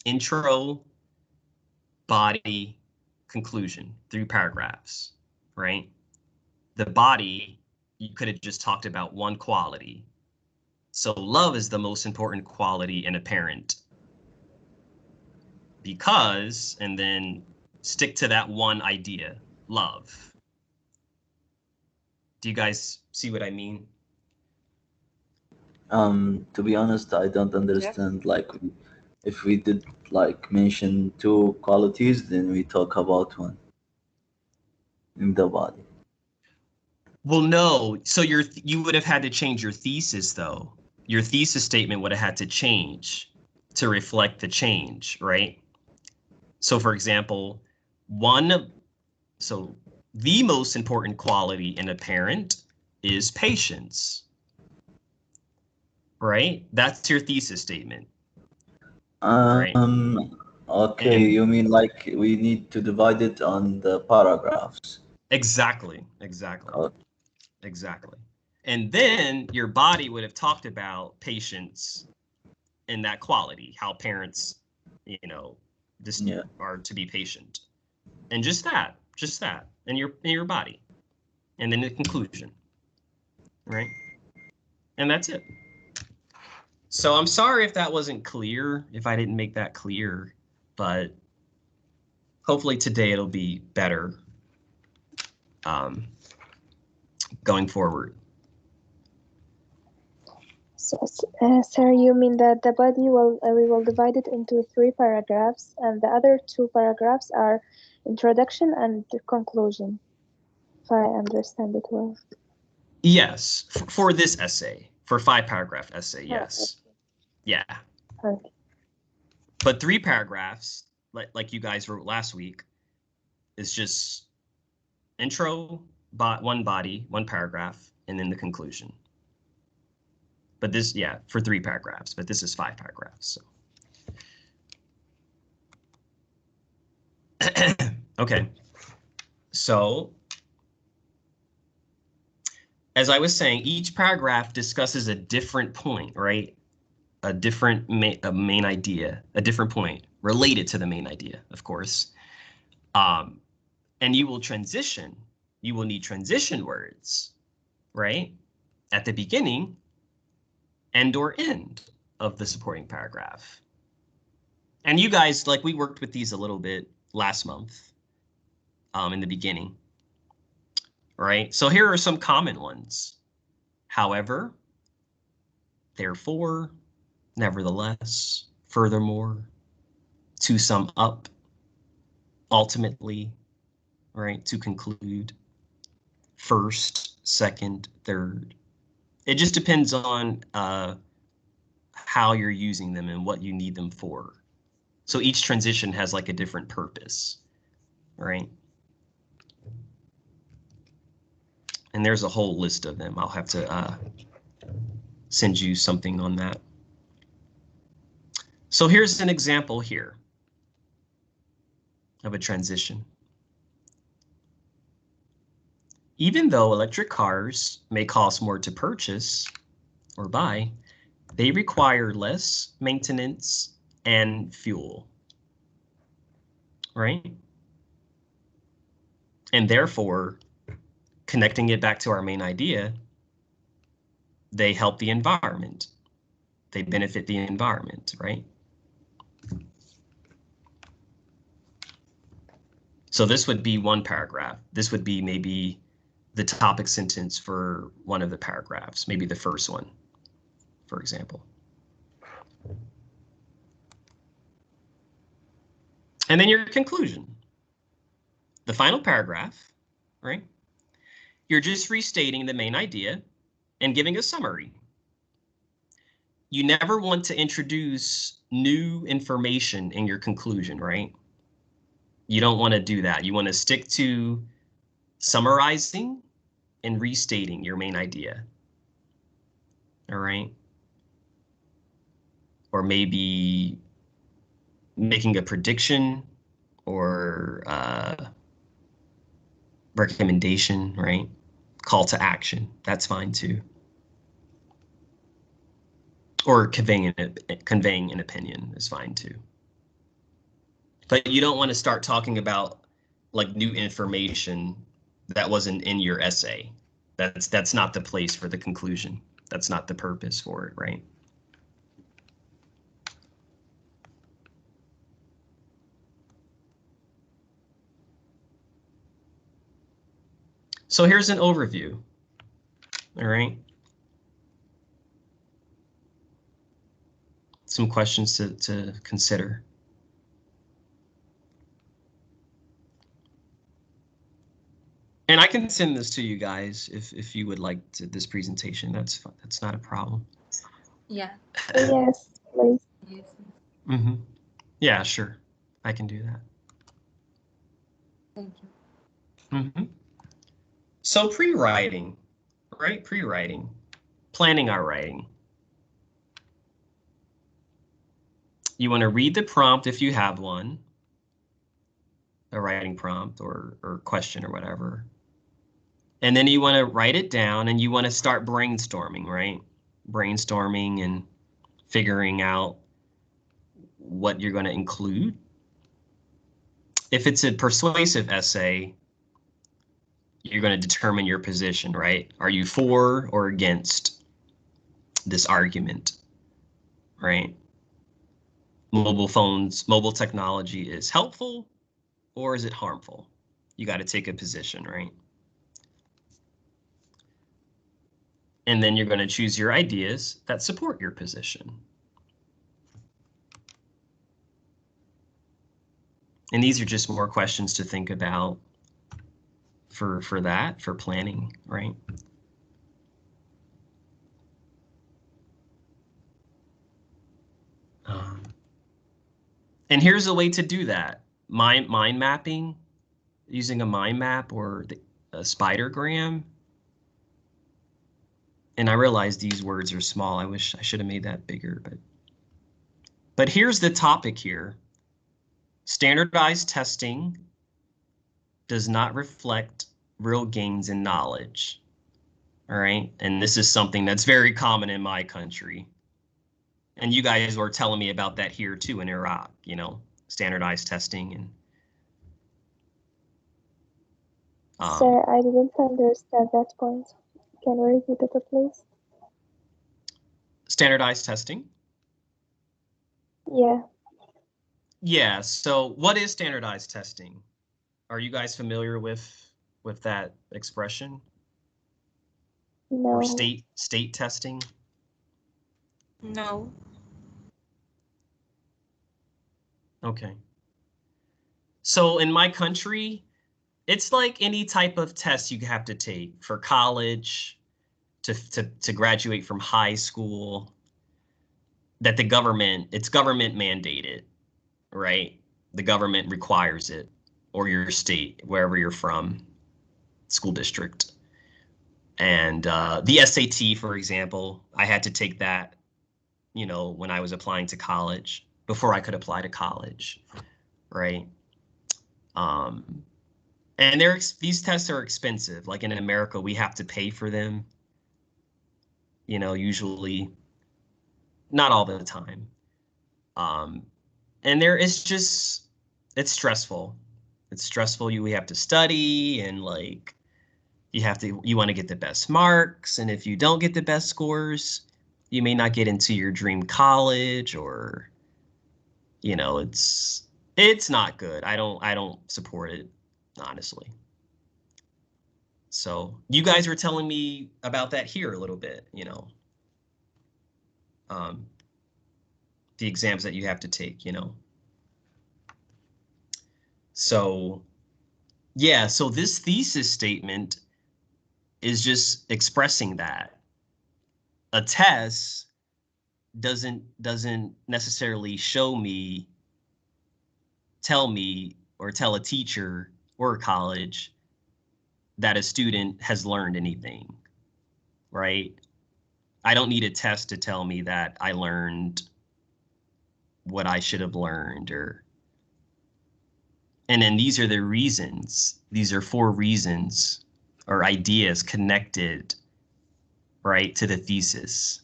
Intro, body, conclusion, 3 paragraphs, right? The body, you could have just talked about one quality. So love is the most important quality in a parent. Because, and then stick to that one idea, love. Do you guys see what I mean? To be honest, I don't understand. Like, if we did like mention 2 qualities, then we talk about one in the body. Well, no. So you would have had to change your thesis, though. Your thesis statement would have had to change to reflect the change, right? So, for example, the most important quality in a parent is patience, right? That's your thesis statement. Right. Okay, And you mean like we need to divide it on the paragraphs? exactly. And then your body would have talked about patience and that quality, how parents, are to be patient, and just that, in your body, and then the conclusion, right? And that's it. So I'm sorry if that wasn't clear, if I didn't make that clear, but hopefully today it'll be better going forward. So, sir, you mean that the body we will divide it into 3 paragraphs, and the other 2 paragraphs are introduction and conclusion, if I understand it well. Yes, for this essay, for 5-paragraph essay, yes. Okay. Yeah. Okay. But 3 paragraphs, like you guys wrote last week, is just intro, one body, 1 paragraph, and then the conclusion. But this, yeah, for 3 paragraphs, but this is 5 paragraphs. So. Okay. So, as I was saying, each paragraph discusses a different point, right? A different main idea, a different point related to the main idea, of course. And you will need transition words, right? At the beginning and or end of the supporting paragraph. And you guys, like, we worked with these a little bit last month in the beginning, right? So here are some common ones. However, therefore, nevertheless, furthermore, to sum up, ultimately, right? To conclude, first, second, third. It just depends on how you're using them and what you need them for. So each transition has like a different purpose, right? And there's a whole list of them. I'll have to send you something on that. So here's an example here of a transition. Even though electric cars may cost more to purchase or buy, They require less maintenance and fuel, right? And therefore, connecting it back to our main idea, they help the environment. They benefit the environment, right? So this would be one paragraph. This would be maybe the topic sentence for one of the paragraphs, maybe the first one, for example. And then your conclusion, the final paragraph, right? You're just restating the main idea and giving a summary. You never want to introduce new information in your conclusion, right? You don't want to do that. You want to stick to summarizing and restating your main idea. All right. Or maybe making a prediction or recommendation, right? Call to action. That's fine too. Or conveying an opinion is fine too. But you don't want to start talking about like new information that wasn't in your essay. That's not the place for the conclusion. That's not the purpose for it, right? So here's an overview. All right. Some questions to consider. And I can send this to you guys if you would like this presentation. That's fine. That's not a problem. Yeah. Yes, please. Yes. Mm-hmm. Yeah, sure. I can do that. Thank you. Mm-hmm. So pre-writing, right? Pre-writing, planning our writing. You want to read the prompt if you have one, a writing prompt or question or whatever. And then you want to write it down and you want to start brainstorming, right? Brainstorming and figuring out what you're going to include. If it's a persuasive essay, you're going to determine your position, right? Are you for or against this argument, right? Mobile technology is helpful or is it harmful? You got to take a position, right? And then you're going to choose your ideas that support your position. And these are just more questions to think about for planning, right? And here's a way to do that. Mind mapping, using a mind map or a spidergram. And I realize these words are small. I wish I should have made that bigger, but here's the topic here. Standardized testing does not reflect real gains in knowledge. All right. And this is something that's very common in my country. And you guys were telling me about that here too in Iraq, you know, standardized testing and Sir, I didn't understand that point. Can you repeat it, please? standardized testing. Yeah. Yeah. So what is standardized testing? Are you guys familiar with that expression? No. Or state testing? No. Okay. So in my country, it's like any type of test you have to take for college, to graduate from high school, that it's government mandated, right? The government requires it, or your state, wherever you're from, school district. And the SAT, for example, I had to take that, you know, when I was applying to college, before I could apply to college, right? And these tests are expensive. Like in America, we have to pay for them. You know, usually not all the time. And it's stressful. It's stressful. We have to study, and like you want to get the best marks. And if you don't get the best scores, you may not get into your dream college, or, you know, it's not good. I don't support it, honestly. So you guys were telling me about that here a little bit, you know, the exams that you have to take, you know. So yeah, so this thesis statement is just expressing that. A test doesn't necessarily tell me, or tell a teacher or a college that a student has learned anything, right? I don't need a test to tell me that I learned what I should have learned, and then these are the reasons. These are 4 reasons or ideas connected, right, to the thesis.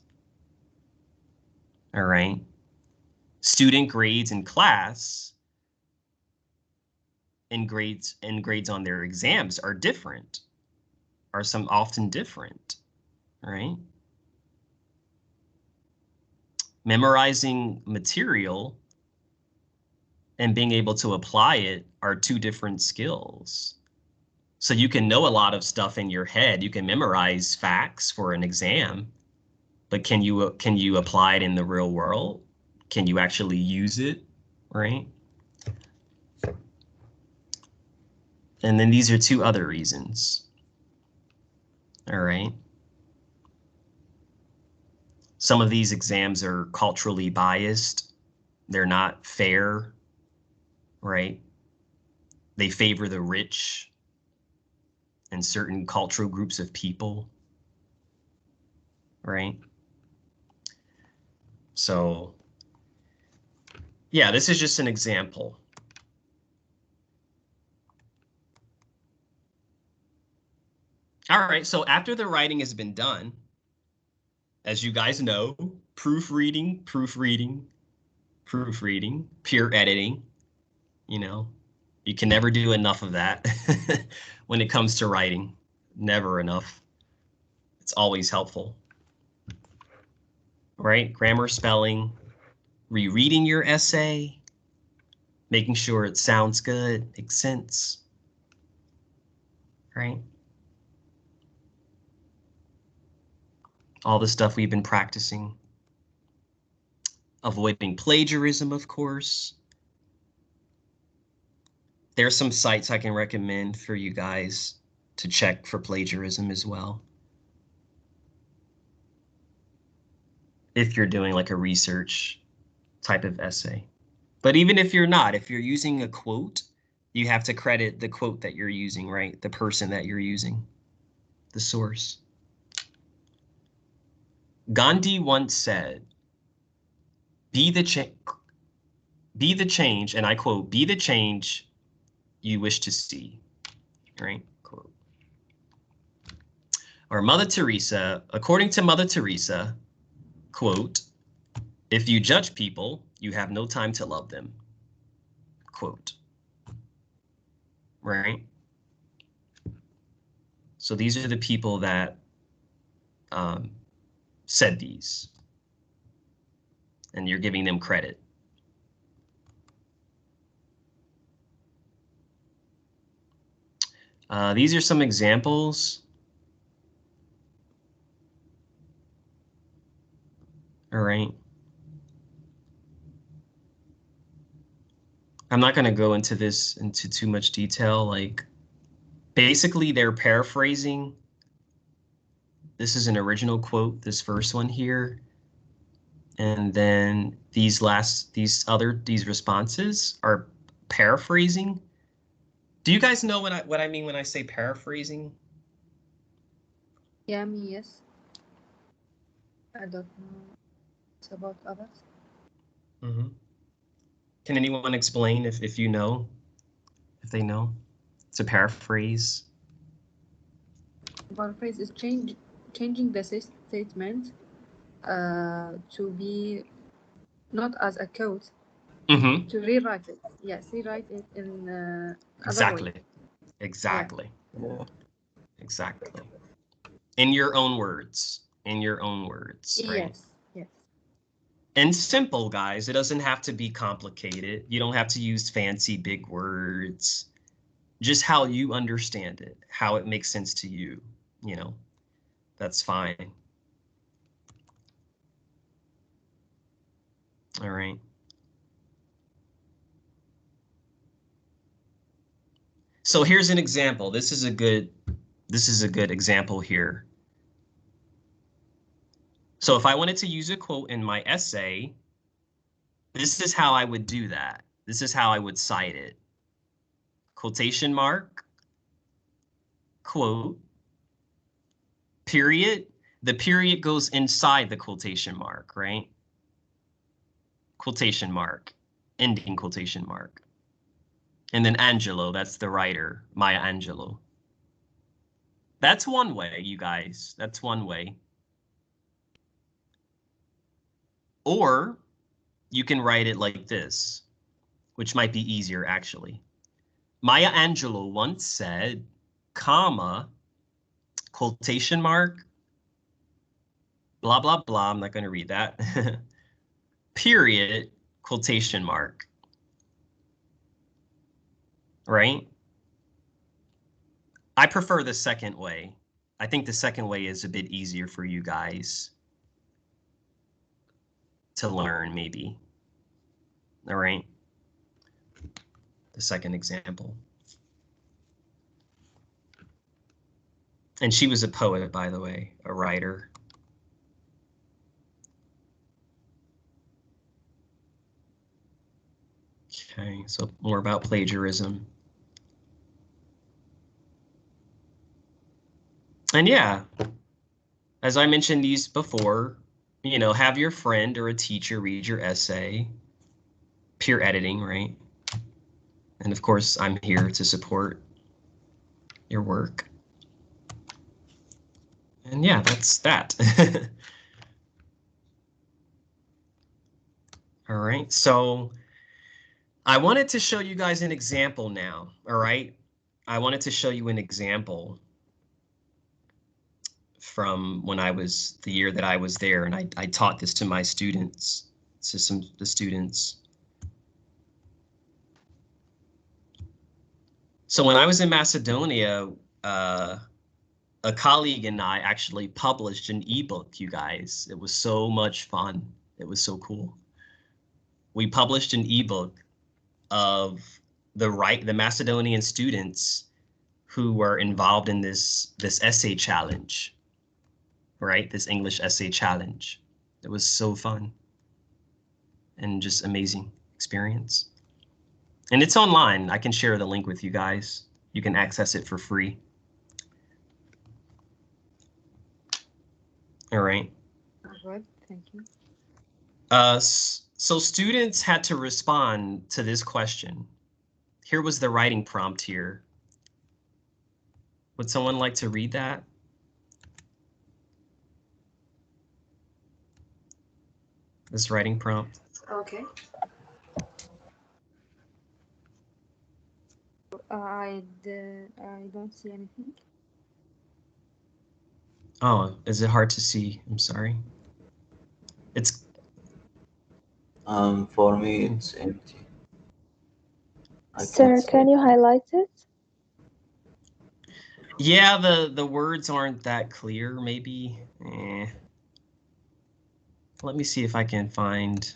All right. Student grades in class and grades on their exams are different, are some often different, right? Memorizing material and being able to apply it are 2 different skills. So you can know a lot of stuff in your head. You can memorize facts for an exam, but can you apply it in the real world? Can you actually use it, right? And then these are 2 other reasons. All right. Some of these exams are culturally biased. They're not fair, right? They favor the rich and certain cultural groups of people, right? So yeah, this is just an example. All right, so after the writing has been done, as you guys know, proofreading, peer editing, you know, you can never do enough of that when it comes to writing. Never enough. It's always helpful, right? Grammar, spelling, rereading your essay, making sure it sounds good, makes sense, right? All the stuff we've been practicing. Avoiding plagiarism, of course. There's some sites I can recommend for you guys to check for plagiarism as well, if you're doing like a research type of essay. But even if you're not, if you're using a quote, you have to credit the quote that you're using, right? The person that you're using, the source. Gandhi once said, be the change, and I quote, be the change you wish to see, right? Quote. Or Mother Teresa, according to Mother Teresa, quote, if you judge people, you have no time to love them, quote, right? So these are the people that said these, and you're giving them credit. These are some examples. All right. I'm not going to go into this into too much detail. Like, basically, they're paraphrasing. This is an original quote, this first one here. And then these responses are paraphrasing. Do you guys know what I mean when I say paraphrasing? Yeah, me, yes. I don't know. It's about others. Mm-hmm. Can anyone explain if you know, if they know? It's a paraphrase. Paraphrase is changing the statement to be not as a code, Mm-hmm. to rewrite it. Yes, rewrite it in other way. Exactly. Exactly. Yeah. Exactly. In your own words. In your own words, right? Yes, yes. And simple, guys. It doesn't have to be complicated. You don't have to use fancy big words. Just how you understand it, how it makes sense to you, you know, that's fine. All right. So here's an example. This is a good example here. So if I wanted to use a quote in my essay, this is how I would do that. This is how I would cite it. Quotation mark, quote, period. The period goes inside the quotation mark, right? Quotation mark, ending quotation mark. And then Angelo, that's the writer, Maya Angelou. That's one way, you guys. That's one way. Or you can write it like this, which might be easier actually. Maya Angelou once said, comma, quotation mark, blah, blah, blah. I'm not going to read that. Period, quotation mark. Right? I prefer the second way. I think the second way is a bit easier for you guys to learn, maybe. All right. The second example. And she was a poet, by the way, a writer. Okay, so more about plagiarism. And yeah, as I mentioned these before, you know, have your friend or a teacher read your essay, peer editing, right? And of course, I'm here to support your work. And yeah, that's that. All right, so I wanted to show you guys an example now, all right? I wanted to show you an example from when I was, the year that I was there, and I taught this to my students, to the students. So when I was in Macedonia, a colleague and I actually published an ebook, you guys. It was so much fun. It was so cool. We published an ebook of the Macedonian students who were involved in this essay challenge, right? This English essay challenge. It was so fun and just amazing experience. And it's online. I can share the link with you guys. You can access it for free. All right. Good, thank you. So students had to respond to this question. Here was the writing prompt here. Would someone like to read that? This writing prompt. Okay. I don't see anything. Oh, is it hard to see? I'm sorry. It's For me, it's empty. Sir, can you highlight it? yeah, the words aren't that clear, maybe. Let me see if I can find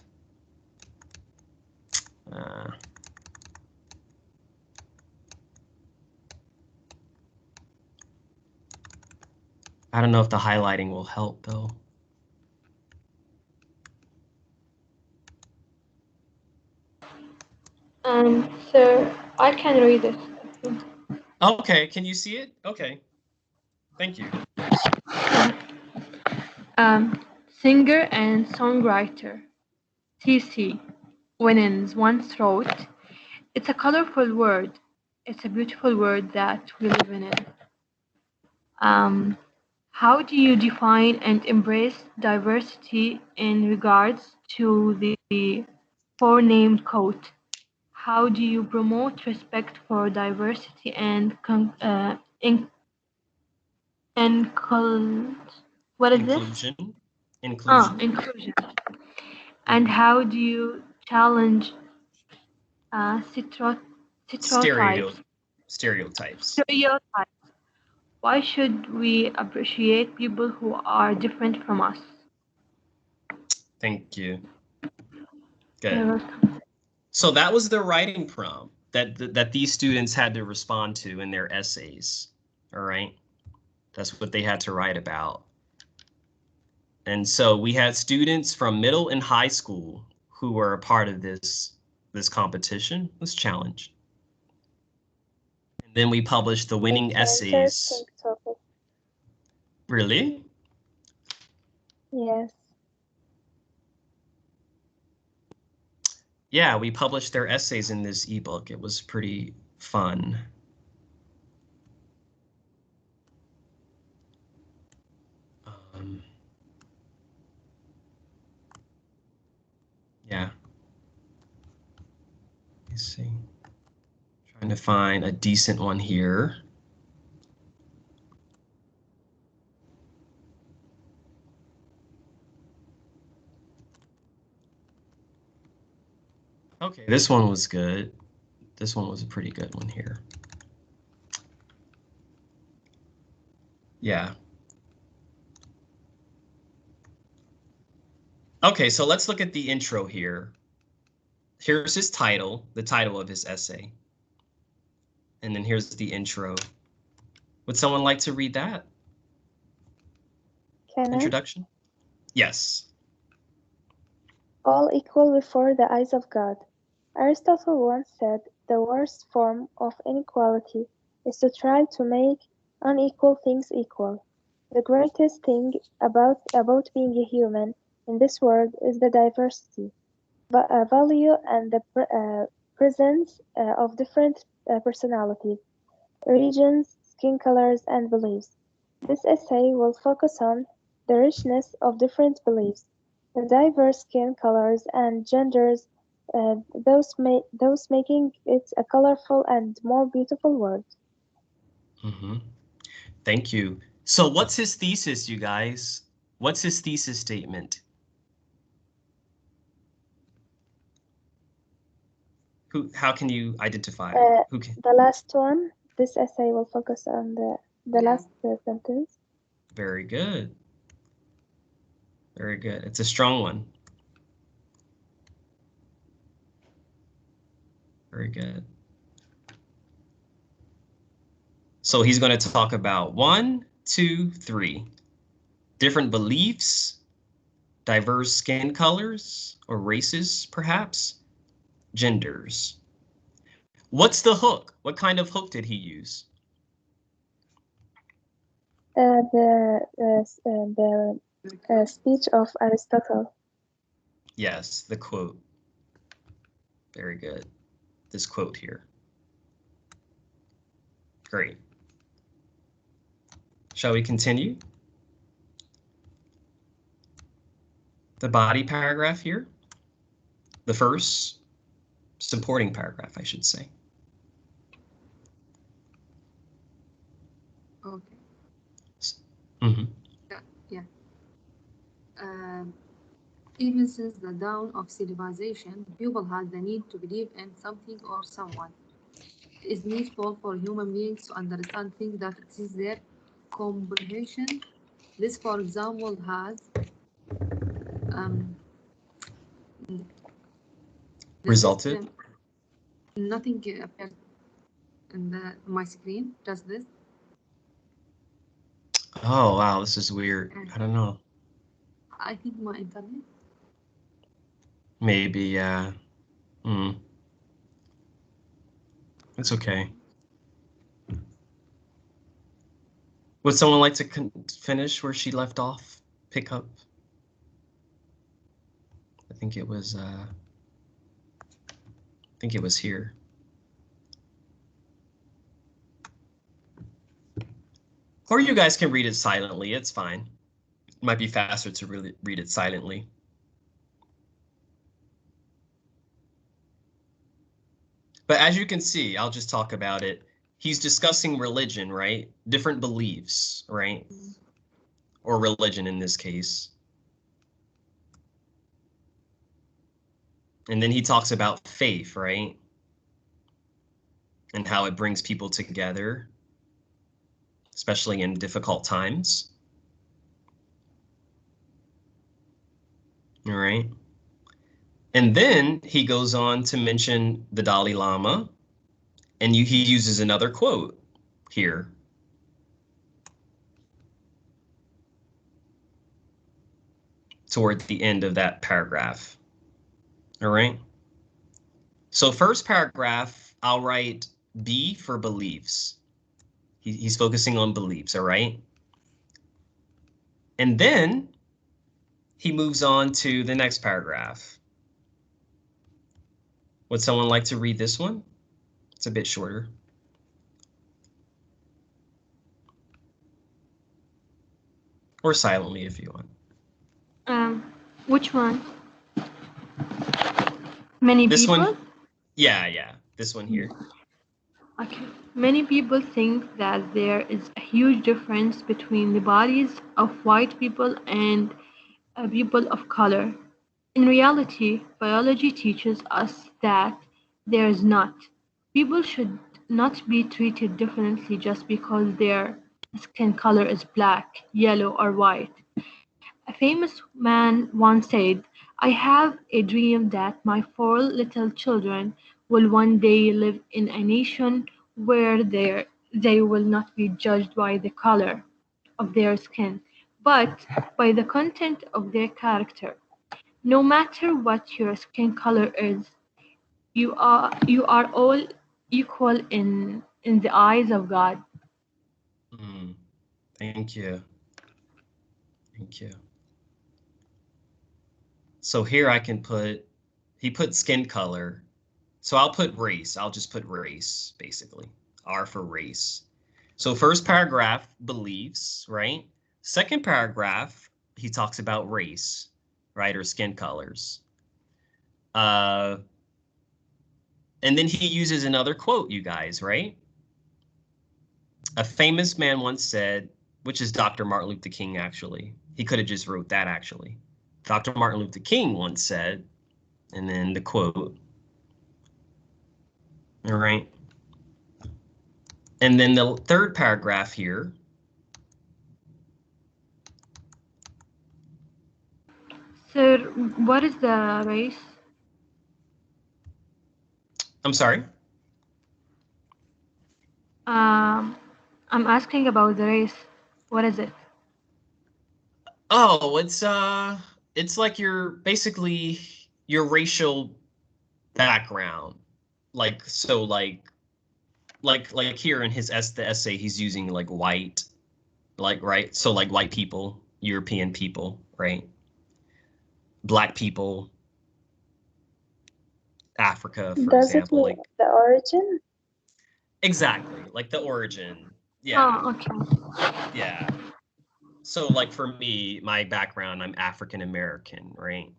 I don't know if the highlighting will help though. Sir, I can read it. Okay, can you see it? Okay, thank you. Singer and songwriter TC Winans once wrote, "It's a colorful word. It's a beautiful word that we live in it. How do you define and embrace diversity in regards to the four-named quote? How do you promote respect for diversity and what is this? Inclusion. Inclusion. And how do you challenge stereotypes? Stereotypes. Why should we appreciate people who are different from us? Thank you. Good. So that was the writing prompt that these students had to respond to in their essays. All right. That's what they had to write about. And so we had students from middle and high school who were a part of this competition, this challenge. And then we published the winning essays. Really? Yes. Yeah, we published their essays in this ebook. It was pretty fun. Yeah. Let's see. Trying to find a decent one here. Okay, this one was good. This one was a pretty good one here. Yeah. Okay, so let's look at the intro here. Here's his title, the title of his essay. And then here's the intro. Would someone like to read that? Introduction? Yes. All equal before the eyes of God. Aristotle once said, the worst form of inequality is to try to make unequal things equal. The greatest thing about being a human in this world is the diversity, value and the presence of different personalities, regions, skin colors, and beliefs. This essay will focus on the richness of different beliefs, the diverse skin colors and genders, those making it a colorful and more beautiful world. Thank you. So what's his thesis, you guys? What's his thesis statement? How can you identify? Who can? The last one, this essay will focus on the last sentence. Very good. Very good. It's a strong one. Very good. So he's going to talk about 1, 2, 3 different beliefs, diverse skin colors or races, perhaps, genders. What's the hook? What kind of hook did he use? The speech of Aristotle. Yes, the quote. Very good. This quote here. Great. Shall we continue? The body paragraph here. The first supporting paragraph, I should say. Okay. Yeah. Even since the dawn of civilization, people had the need to believe in something or someone. It is needful for human beings to understand things that exceed their comprehension. This, for example, has resulted. Nothing appeared in my screen, just this. Oh, wow, this is weird. I don't know. I think my internet. Maybe, yeah. It's okay. Would someone like to finish where she left off? Pick up? I think it was here. Or you guys can read it silently. It's fine. It might be faster to really read it silently. But as you can see, I'll just talk about it. He's discussing religion, right? Different beliefs, right? Or religion in this case. And then he talks about faith, right? And how it brings people together, especially in difficult times. All right. And then he goes on to mention the Dalai Lama, and he uses another quote here. Toward the end of that paragraph. All right. So first paragraph, I'll write B for beliefs. He's focusing on beliefs, all right? And then he moves on to the next paragraph. Would someone like to read this one? It's a bit shorter. Or silently if you want. Which one? Many this people? One, yeah, this one here. Okay. Many people think that there is a huge difference between the bodies of white people and people of color. In reality, biology teaches us that there is not. People should not be treated differently just because their skin color is black, yellow, or white. A famous man once said, "I have a dream that my 4 little children will one day live in a nation where they will not be judged by the color of their skin, but by the content of their character. No matter what your skin color is, you are all equal in the eyes of God." Thank you. Thank you. So here I can put, he put skin color. So I'll put race. I'll just put race, basically. R for race. So first paragraph, beliefs, right? Second paragraph, he talks about race, right? Or skin colors. And then he uses another quote, you guys, right? A famous man once said, which is Dr. Martin Luther King, actually. He could have just wrote that, actually. Dr. Martin Luther King once said, and then the quote. All right. And then the third paragraph here. So what is the race? I'm sorry? I'm asking about the race. What is it? Oh, it's like basically your racial background. Like, so like here in the essay, he's using like white, like, right? So like white people, European people, right? Black people, Africa, for Does it example, mean like the origin? exactly, like the origin. Yeah. Oh, okay. Yeah. So like for me, my background, I'm African American, right?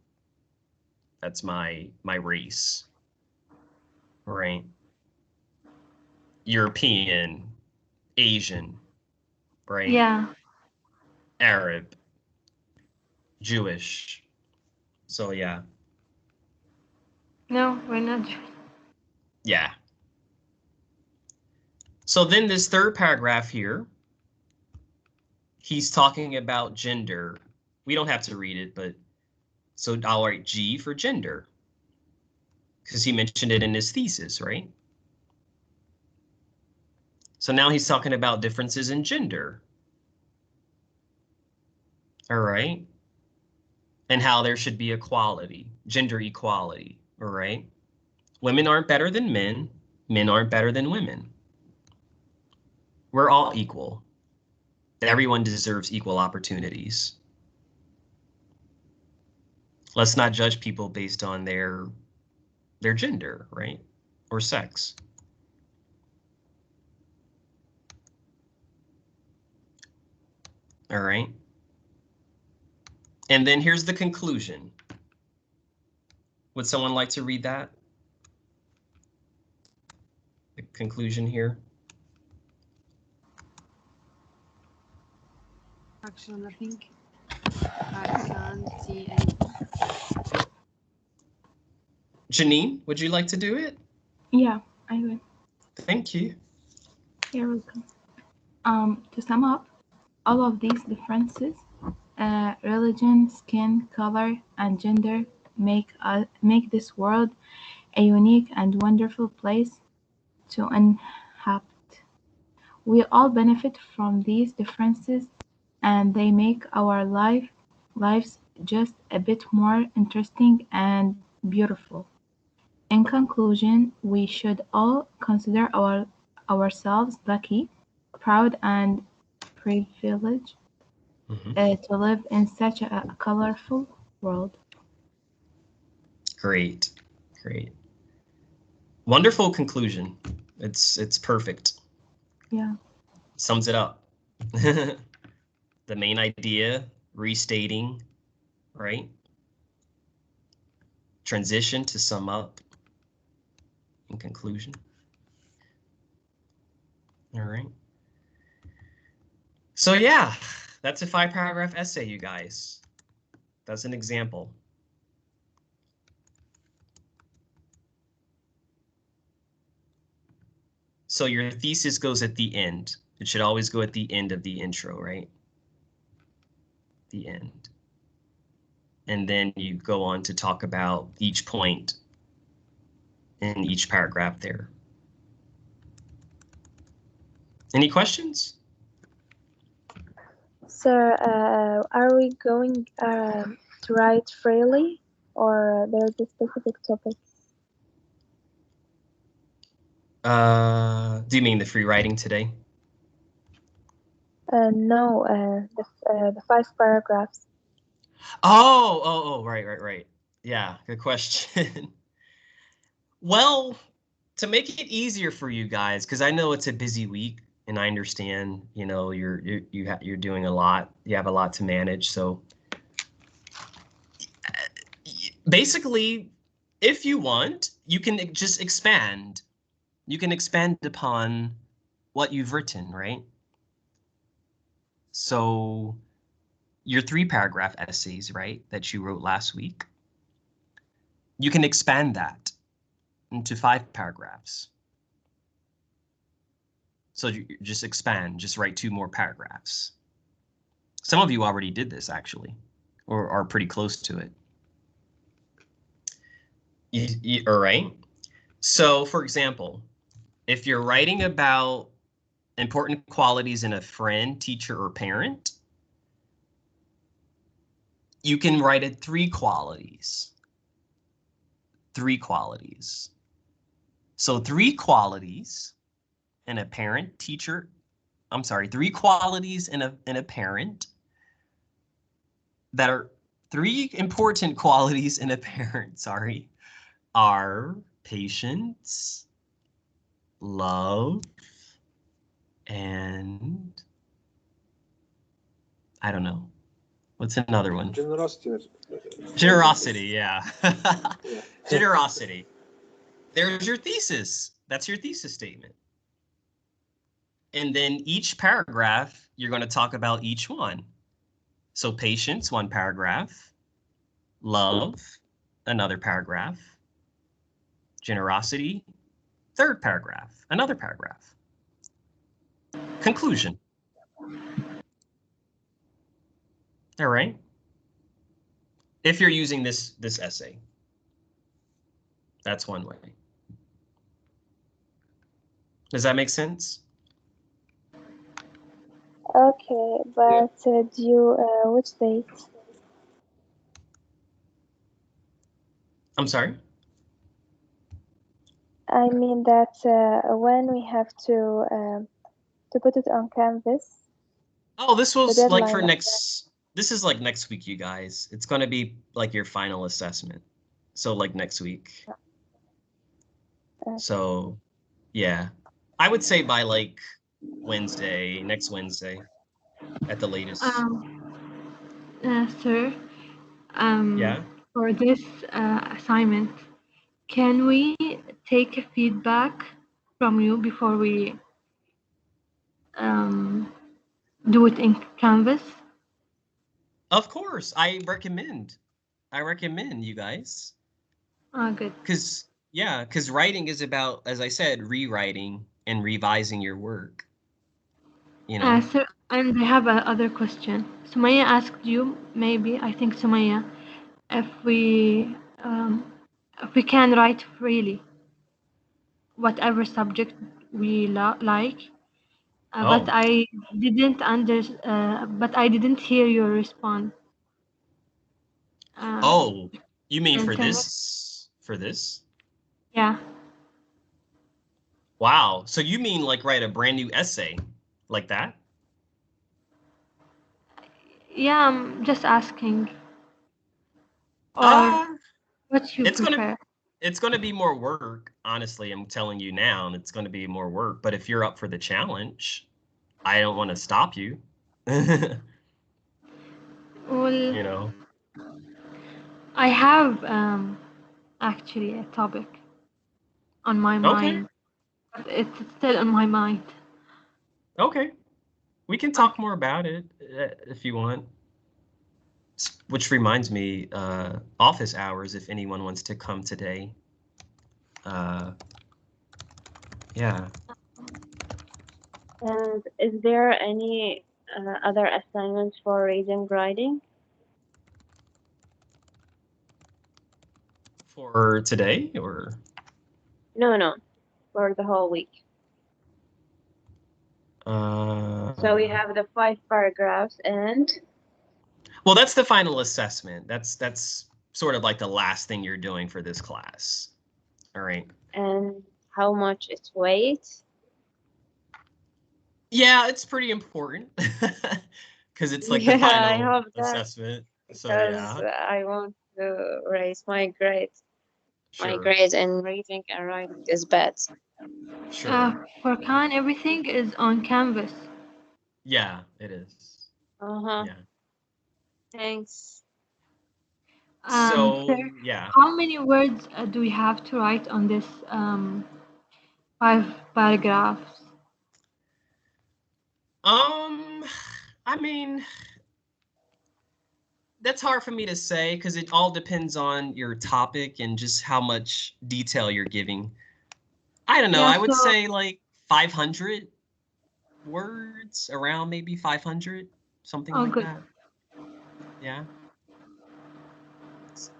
That's my race, right? European, Asian, right? Yeah. Arab, Jewish. So yeah. No, we're not. Yeah. So then this third paragraph here, he's talking about gender. We don't have to read it, but so I'll write G for gender because he mentioned it in his thesis, right? So now he's talking about differences in gender. All right. And how there should be equality, gender equality, all right? Women aren't better than men. Men aren't better than women. We're all equal. Everyone deserves equal opportunities. Let's not judge people based on their gender, right? Or sex. All right. And then here's the conclusion. Would someone like to read that? The conclusion here. Actually, I think I can't see anything. Janine, would you like to do it? Yeah, I will. Thank you. You're welcome. To sum up, all of these differences, religion, skin color, and gender, make this world a unique and wonderful place to inhabit. We all benefit from these differences, and they make our lives just a bit more interesting and beautiful. In conclusion, we should all consider ourselves lucky, proud, and privileged to live in such a colorful world. Great, great. Wonderful conclusion. It's perfect. Yeah. Sums it up. The main idea, restating, right? Transition to sum up. In conclusion. All right. So yeah, that's a 5-paragraph essay, you guys. That's an example. So your thesis goes at the end. It should always go at the end of the intro, right? The end. And then you go on to talk about each point in each paragraph there. Any questions? Sir, are we going to write freely, or there's a specific topic? Do you mean the free writing today? No, the 5 paragraphs. Oh, right. Yeah, good question. Well, to make it easier for you guys, because I know it's a busy week, and I understand, you know, you're doing a lot. You have a lot to manage, so basically, if you want, you can just expand. You can expand upon what you've written, right? So your 3-paragraph essays, right, that you wrote last week, you can expand that into 5 paragraphs. So you just expand, just write 2 more paragraphs. Some of you already did this, actually, or are pretty close to it. All right. So, for example, if you're writing about important qualities in a friend, teacher, or parent, you can write it 3 qualities. 3 qualities. So 3 qualities in a parent, teacher, I'm sorry, 3 qualities in a parent that are 3 important qualities in a parent, sorry, are patience, love, and I don't know. What's another one? Generosity. Generosity, yeah. Generosity. There's your thesis. That's your thesis statement. And then each paragraph, you're going to talk about each one. So patience, 1 paragraph. Love, another paragraph. Generosity, 3rd paragraph, another paragraph. Conclusion. All right. If you're using this essay, that's one way. Does that make sense? Okay, but do you which date? I'm sorry? I mean that when we have to put it on Canvas. Oh, this was like for deadline. this is like next week, you guys. It's going to be like your final assessment. So like next week. So yeah, I would say by like Wednesday, next Wednesday. at the latest. Sir, Yeah. for this assignment, can we take a feedback from you before we do it in Canvas? Of course, I recommend you guys. Oh, good. Because writing is about, as I said, rewriting and revising your work. You know. Sir, and I have another question. Sumaya asked you, maybe, I think Sumaya, if we can write freely, whatever subject we like. But I didn't hear your response. You mean for Internet? this? For this? Yeah. Wow. So you mean like write a brand new essay like that? Yeah, I'm just asking. Or what you prefer? It's gonna be more work. Honestly, I'm telling you now, and it's gonna be more work. But if you're up for the challenge, I don't want to stop you. Well, you know. I have actually a topic on my mind. But it's still on my mind. Okay. We can talk more about it if you want. Which reminds me, office hours, if anyone wants to come today. Yeah. And is there any other assignments for reading writing? For today or? No, for the whole week. So we have the 5 paragraphs and. Well, that's the final assessment. That's sort of like the last thing you're doing for this class. All right. And how much its weight? Yeah, it's pretty important because it's like the final assessment. So yeah. I want to raise my grade. Sure. My grade in reading and writing is bad. Sure. For Khan, everything is on Canvas. Yeah, it is. Yeah. Thanks. So Sir, yeah. How many words do we have to write on this 5 paragraphs? I mean, that's hard for me to say because it all depends on your topic and just how much detail you're giving. I don't know. I would say like 500 words, around maybe 500, something like that. Yeah.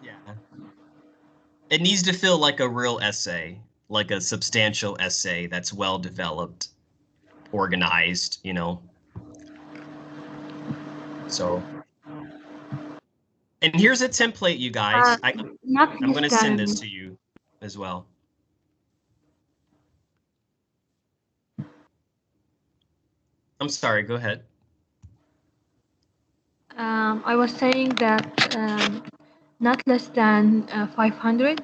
Yeah. It needs to feel like a real essay, like a substantial essay that's well developed, organized, you know. So, and here's a template, you guys. I'm going to send this to you as well. I'm sorry, go ahead. I was saying that not less than 500.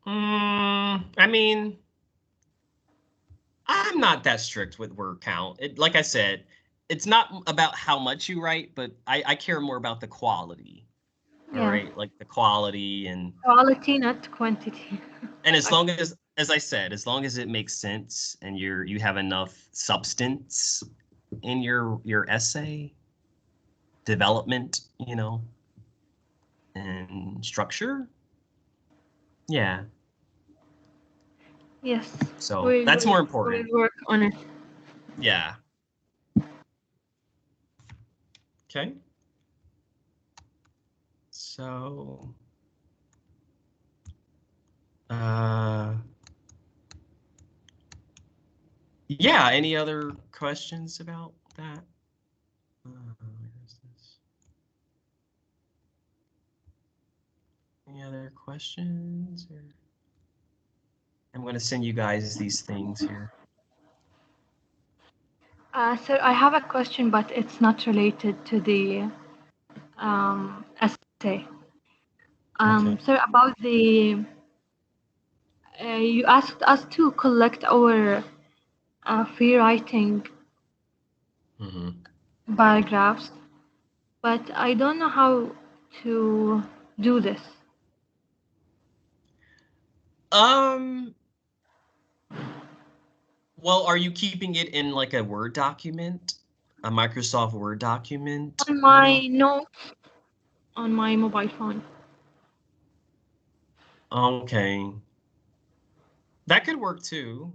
I mean, I'm not that strict with word count. Like I said, it's not about how much you write, but I care more about the quality. Yeah. All right, like the quality and quality, not quantity. And as long as I said, as long as it makes sense and you have enough substance in your essay development, you know, and structure. Yeah. Yes. So that's more important. We'll work on it. Yeah. Okay. So, yeah, any other questions about that? Where's this? Any other questions? Or I'm going to send you guys these things here. Sir, I have a question, but it's not related to the essay. Okay. Sir, about the You asked us to collect our free writing paragraphs, but I don't know how to do this. Well, are you keeping it in like a Word document? A Microsoft Word document? On my notes on my mobile phone. Okay. That could work too.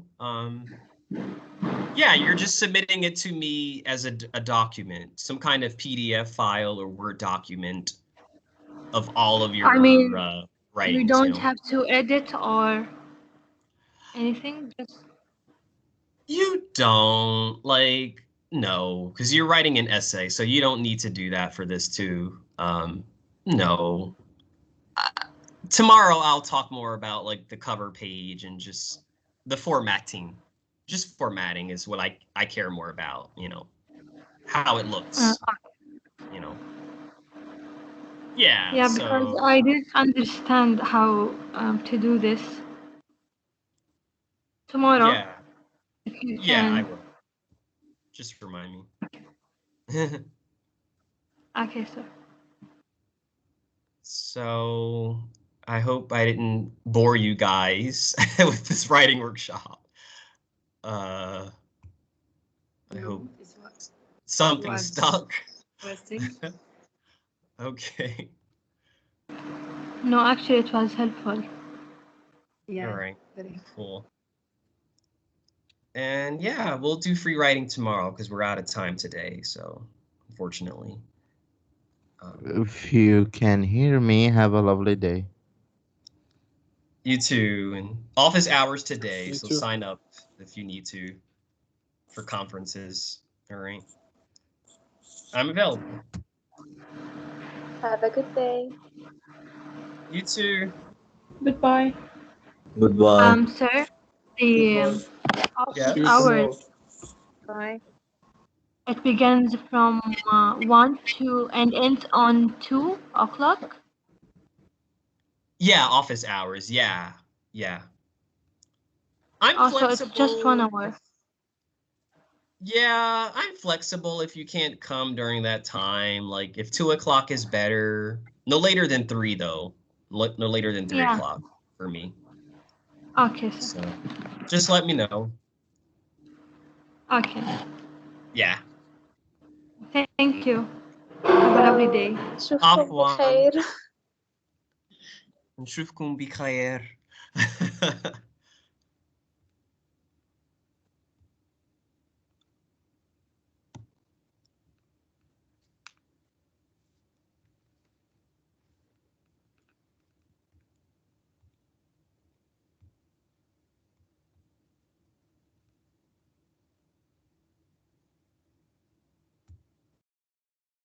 Yeah, you're just submitting it to me as a document, some kind of PDF file or Word document of all of your I mean, writings. we don't have to edit or anything. Just You don't like no, because you're writing an essay, so you don't need to do that for this too. No. Tomorrow I'll talk more about like the cover page and just the formatting. Just formatting is what I care more about, you know, how it looks, you know. Yeah, because so I didn't understand how to do this. Tomorrow, yeah, if you yeah, I can. will. Just remind me. Okay, sir. So I hope I didn't bore you guys with this writing workshop. I hope something stuck. Okay. No, actually, it was helpful. All right. Cool. And yeah, we'll do free writing tomorrow because we're out of time today. So unfortunately. If you can hear me, have a lovely day. You too. And office hours today. You So too. sign up if you need to for conferences. All right. I'm available. Have a good day. You too. Goodbye. Goodbye. Sir, the office See you Yes. tomorrow. hours, it begins from 1 to and ends on 2 o'clock. Yeah, office hours. Yeah. Yeah. I'm Also, flexible. it's just 1 hour. Yeah, I'm flexible if you can't come during that time. Like if 2 o'clock is better, no later than 3 though. No later than 3 o'clock for me. Okay, sir. So just let me know. Okay. Yeah. Thank you. Have a lovely day. نشوفكم بخير. نشوفكم بخير.